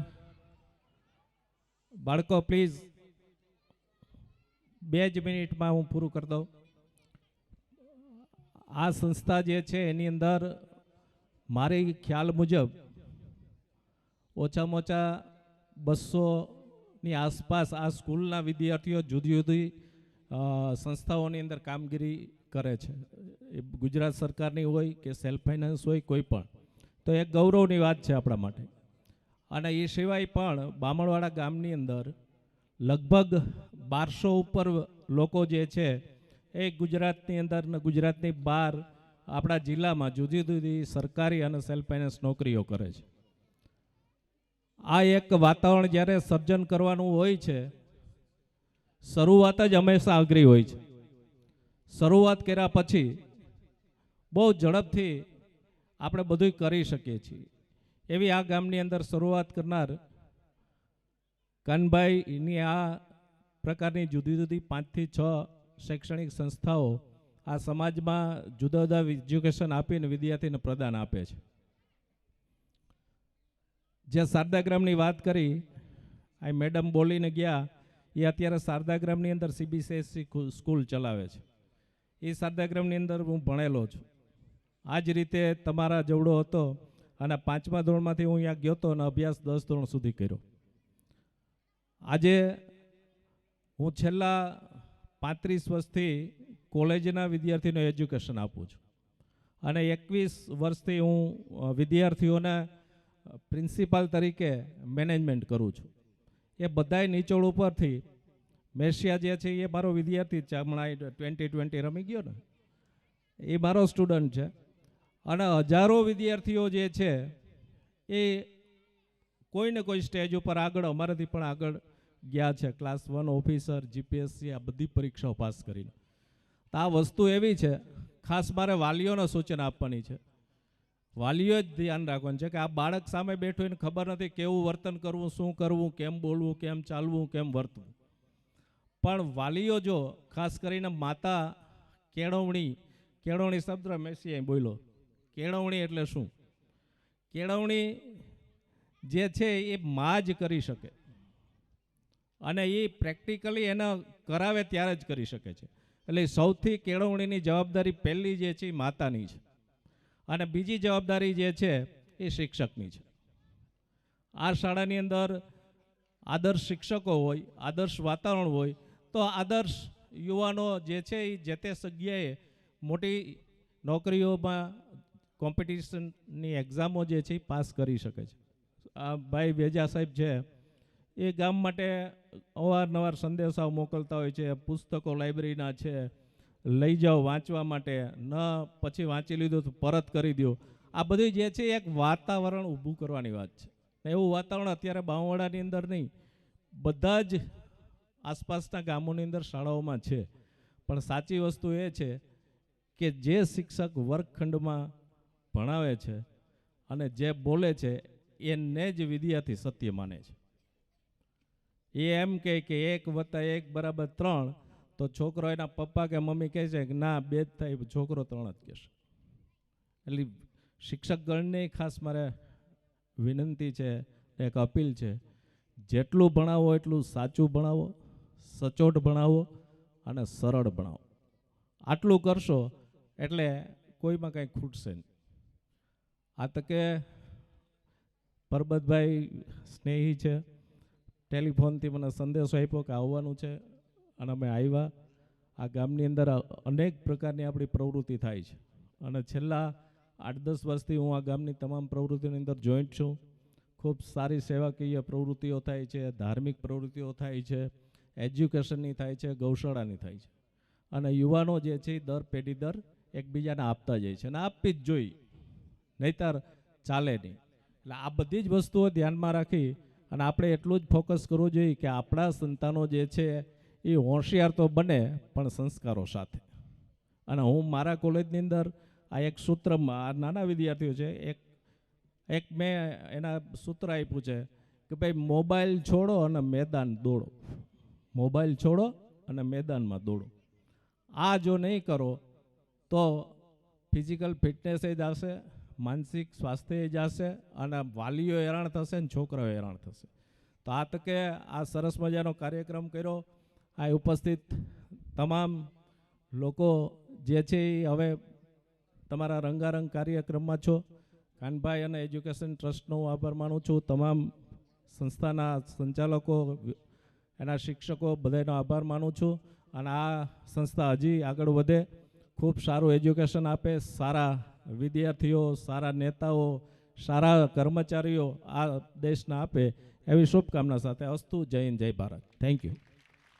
બાળકો પ્લીઝ 2 જ મિનિટમાં હું પૂરું કરી દઉં. આ સંસ્થા જે છે એની અંદર મારી ખ્યાલ મુજબ ઓછામાં ઓછા 200ની આસપાસ આ સ્કૂલના વિદ્યાર્થીઓ જુદી જુદી સંસ્થાઓની અંદર કામગીરી કરે છે. એ ગુજરાત સરકારની હોય કે સેલ્ફ ફાઇનાન્સ હોય, કોઈ પણ, તો એક ગૌરવની વાત છે આપણા માટે. અને એ સિવાય પણ બામણવાડા ગામની અંદર લગભગ 1200 ઉપર લોકો જે છે એ ગુજરાતની અંદર ને ગુજરાતની બહાર આપણા જિલ્લામાં જુદી જુદી સરકારી અને સેલ્ફ ફાઇનાન્સ નોકરીઓ કરે છે. આ એક વાતાવરણ જ્યારે સર્જન કરવાનું હોય છે, શરૂઆત જ હંમેશા અઘરી હોય છે. શરૂઆત કર્યા પછી બહુ ઝડપથી આપણે બધું કરી શકીએ છીએ. એવી આ ગામની અંદર શરૂઆત કરનાર કાનભાઈની આ પ્રકારની જુદી જુદી 5 થી 6 શૈક્ષણિક સંસ્થાઓ આ સમાજમાં જુદા જુદા એજ્યુકેશન આપીને વિદ્યાર્થીને પ્રદાન આપે છે. જે શારદાગ્રામની વાત કરી, આ મેડમ બોલીને ગયા, એ અત્યારે શારદાગ્રામની અંદર CBSE સ્કૂલ ચલાવે છે. એ શારદાગ્રામની અંદર હું ભણેલો છું. આ જ રીતે તમારા જેવડો હતો અને 5મા ધોરણમાંથી હું અહીંયા ગયો હતો અને અભ્યાસ 10 ધોરણ સુધી કર્યો. આજે હું છેલ્લા 35 વર્ષથી કોલેજના વિદ્યાર્થીનું એજ્યુકેશન આપું છું અને 21 વર્ષથી હું વિદ્યાર્થીઓના પ્રિન્સિપાલ તરીકે મેનેજમેન્ટ કરું છું. એ બધાય નીચોડ ઉપરથી મેશિયા જે છે એ મારો વિદ્યાર્થી છે. હમણાં 2020 રમી ગયો ને, એ મારો સ્ટુડન્ટ છે. અને હજારો વિદ્યાર્થીઓ જે છે એ કોઈ ને કોઈ સ્ટેજ ઉપર આગળ અમારાથી પણ આગળ ગયા છે. ક્લાસ 1 ઓફિસર, GPSC, આ બધી પરીક્ષાઓ પાસ કરીને. તો આ વસ્તુ એવી છે, ખાસ મારે વાલીઓને સૂચના આપવાની છે. વાલીઓ જ ધ્યાન રાખવાનું છે કે આ બાળક સામે બેઠું એને ખબર નથી કેવું વર્તન કરવું, શું કરવું, કેમ બોલવું, કેમ ચાલવું, કેમ વર્તવું. પણ વાલીઓ જો ખાસ કરીને માતા કેળવણી શબ્દ મેસી બોલ્યો. કેળવણી એટલે શું? કેળવણી જે છે એ મા જ કરી શકે અને એ પ્રેક્ટિકલી એને કરાવે ત્યારે જ કરી શકે છે. એટલે સૌથી કેળવણીની જવાબદારી પહેલી જે છે એ માતાની છે અને બીજી જવાબદારી જે છે એ શિક્ષકની છે. આ શાળાની અંદર આદર્શ શિક્ષકો હોય, આદર્શ વાતાવરણ હોય તો આદર્શ યુવાનો જે છે એ જે તે જગ્યાએ મોટી નોકરીઓમાં કોમ્પિટિશનની એક્ઝામો જે છે એ પાસ કરી શકે છે. આ ભાઈ વેજા સાહેબ છે એ ગામ માટે અવારનવાર સંદેશાઓ મોકલતા હોય છે. પુસ્તકો લાઇબ્રેરીના છે, લઈ જાઓ વાંચવા માટે, ન પછી વાંચી લીધું તો પરત કરી દો. આ બધી જે છે એક વાતાવરણ ઊભું કરવાની વાત છે. એવું વાતાવરણ અત્યારે બામણવાડાની અંદર નહીં, બધા જ આસપાસના ગામોની અંદર શાળાઓમાં છે. પણ સાચી વસ્તુ એ છે કે જે શિક્ષક વર્ગખંડમાં ભણાવે છે અને જે બોલે છે એને જ વિદ્યાર્થી સત્ય માને છે. એ એમ કહે કે 1 + 1 = 3, તો છોકરો એના પપ્પા કે મમ્મી કહે છે કે ના 2 જ થાય, છોકરો 3 જ કહેશે. એટલે શિક્ષકગણને ખાસ મારે વિનંતી છે, એક અપીલ છે, જેટલું ભણાવો એટલું સાચું ભણાવો, સચોટ ભણાવો અને સરળ ભણાવો. આટલું કરશો એટલે કોઈમાં કંઈ ખૂટશે નહીં. આ તકે પરબતભાઈ સ્નેહી છે, ટેલિફોનથી મને સંદેશો આપ્યો કે આવવાનું છે અને અમે આવ્યા. આ ગામની અંદર અનેક પ્રકારની આપણી પ્રવૃત્તિ થાય છે અને છેલ્લા 8-10 વર્ષથી હું આ ગામની તમામ પ્રવૃત્તિની અંદર જોઈન્ટ છું. ખૂબ સારી સેવાકીય પ્રવૃત્તિઓ થાય છે, ધાર્મિક પ્રવૃત્તિઓ થાય છે, એજ્યુકેશનની થાય છે, ગૌશાળાની થાય છે અને યુવાનો જે છે એ દર પેઢી દર એકબીજાને આપતા જાય છે અને આપવી જ જોઈએ, નહીતર ચાલે નહીં. એટલે આ બધી જ વસ્તુઓ ધ્યાનમાં રાખી અને આપણે એટલું જ ફોકસ કરવું જોઈએ કે આપણા સંતાનો જે છે એ હોશિયાર તો બને પણ સંસ્કારો સાથે. અને હું મારા કોલેજની અંદર આ એક સૂત્રમાં, આ નાના વિદ્યાર્થીઓ છે, એક મેં એના સૂત્ર આપ્યું છે કે ભાઈ મોબાઈલ છોડો અને મેદાન દોડો. મોબાઈલ છોડો અને મેદાનમાં દોડો. આ જો નહીં કરો તો ફિઝિકલ ફિટનેસ જ આવશે, માનસિક સ્વાસ્થ્ય જ આવશે અને વાલીઓ હેરાન થશે ને છોકરાઓ હેરાન થશે. તો તો આ તકે આ સરસ મજાનો કાર્યક્રમ કર્યો. આ ઉપસ્થિત તમામ લોકો જે છે એ હવે તમારા રંગારંગ કાર્યક્રમમાં છો. કાનભાઈ અને એજ્યુકેશન ટ્રસ્ટનો હું આભાર માનું છું. તમામ સંસ્થાના સંચાલકો, એના શિક્ષકો બધાનો આભાર માનું છું. અને આ સંસ્થા હજી આગળ વધે, ખૂબ સારું એજ્યુકેશન આપે, સારા વિદ્યાર્થીઓ, સારા નેતાઓ, સારા કર્મચારીઓ આ દેશના આપે એવી શુભકામના સાથે અસ્તુ. જય હિન્દ, જય ભારત. Thank you.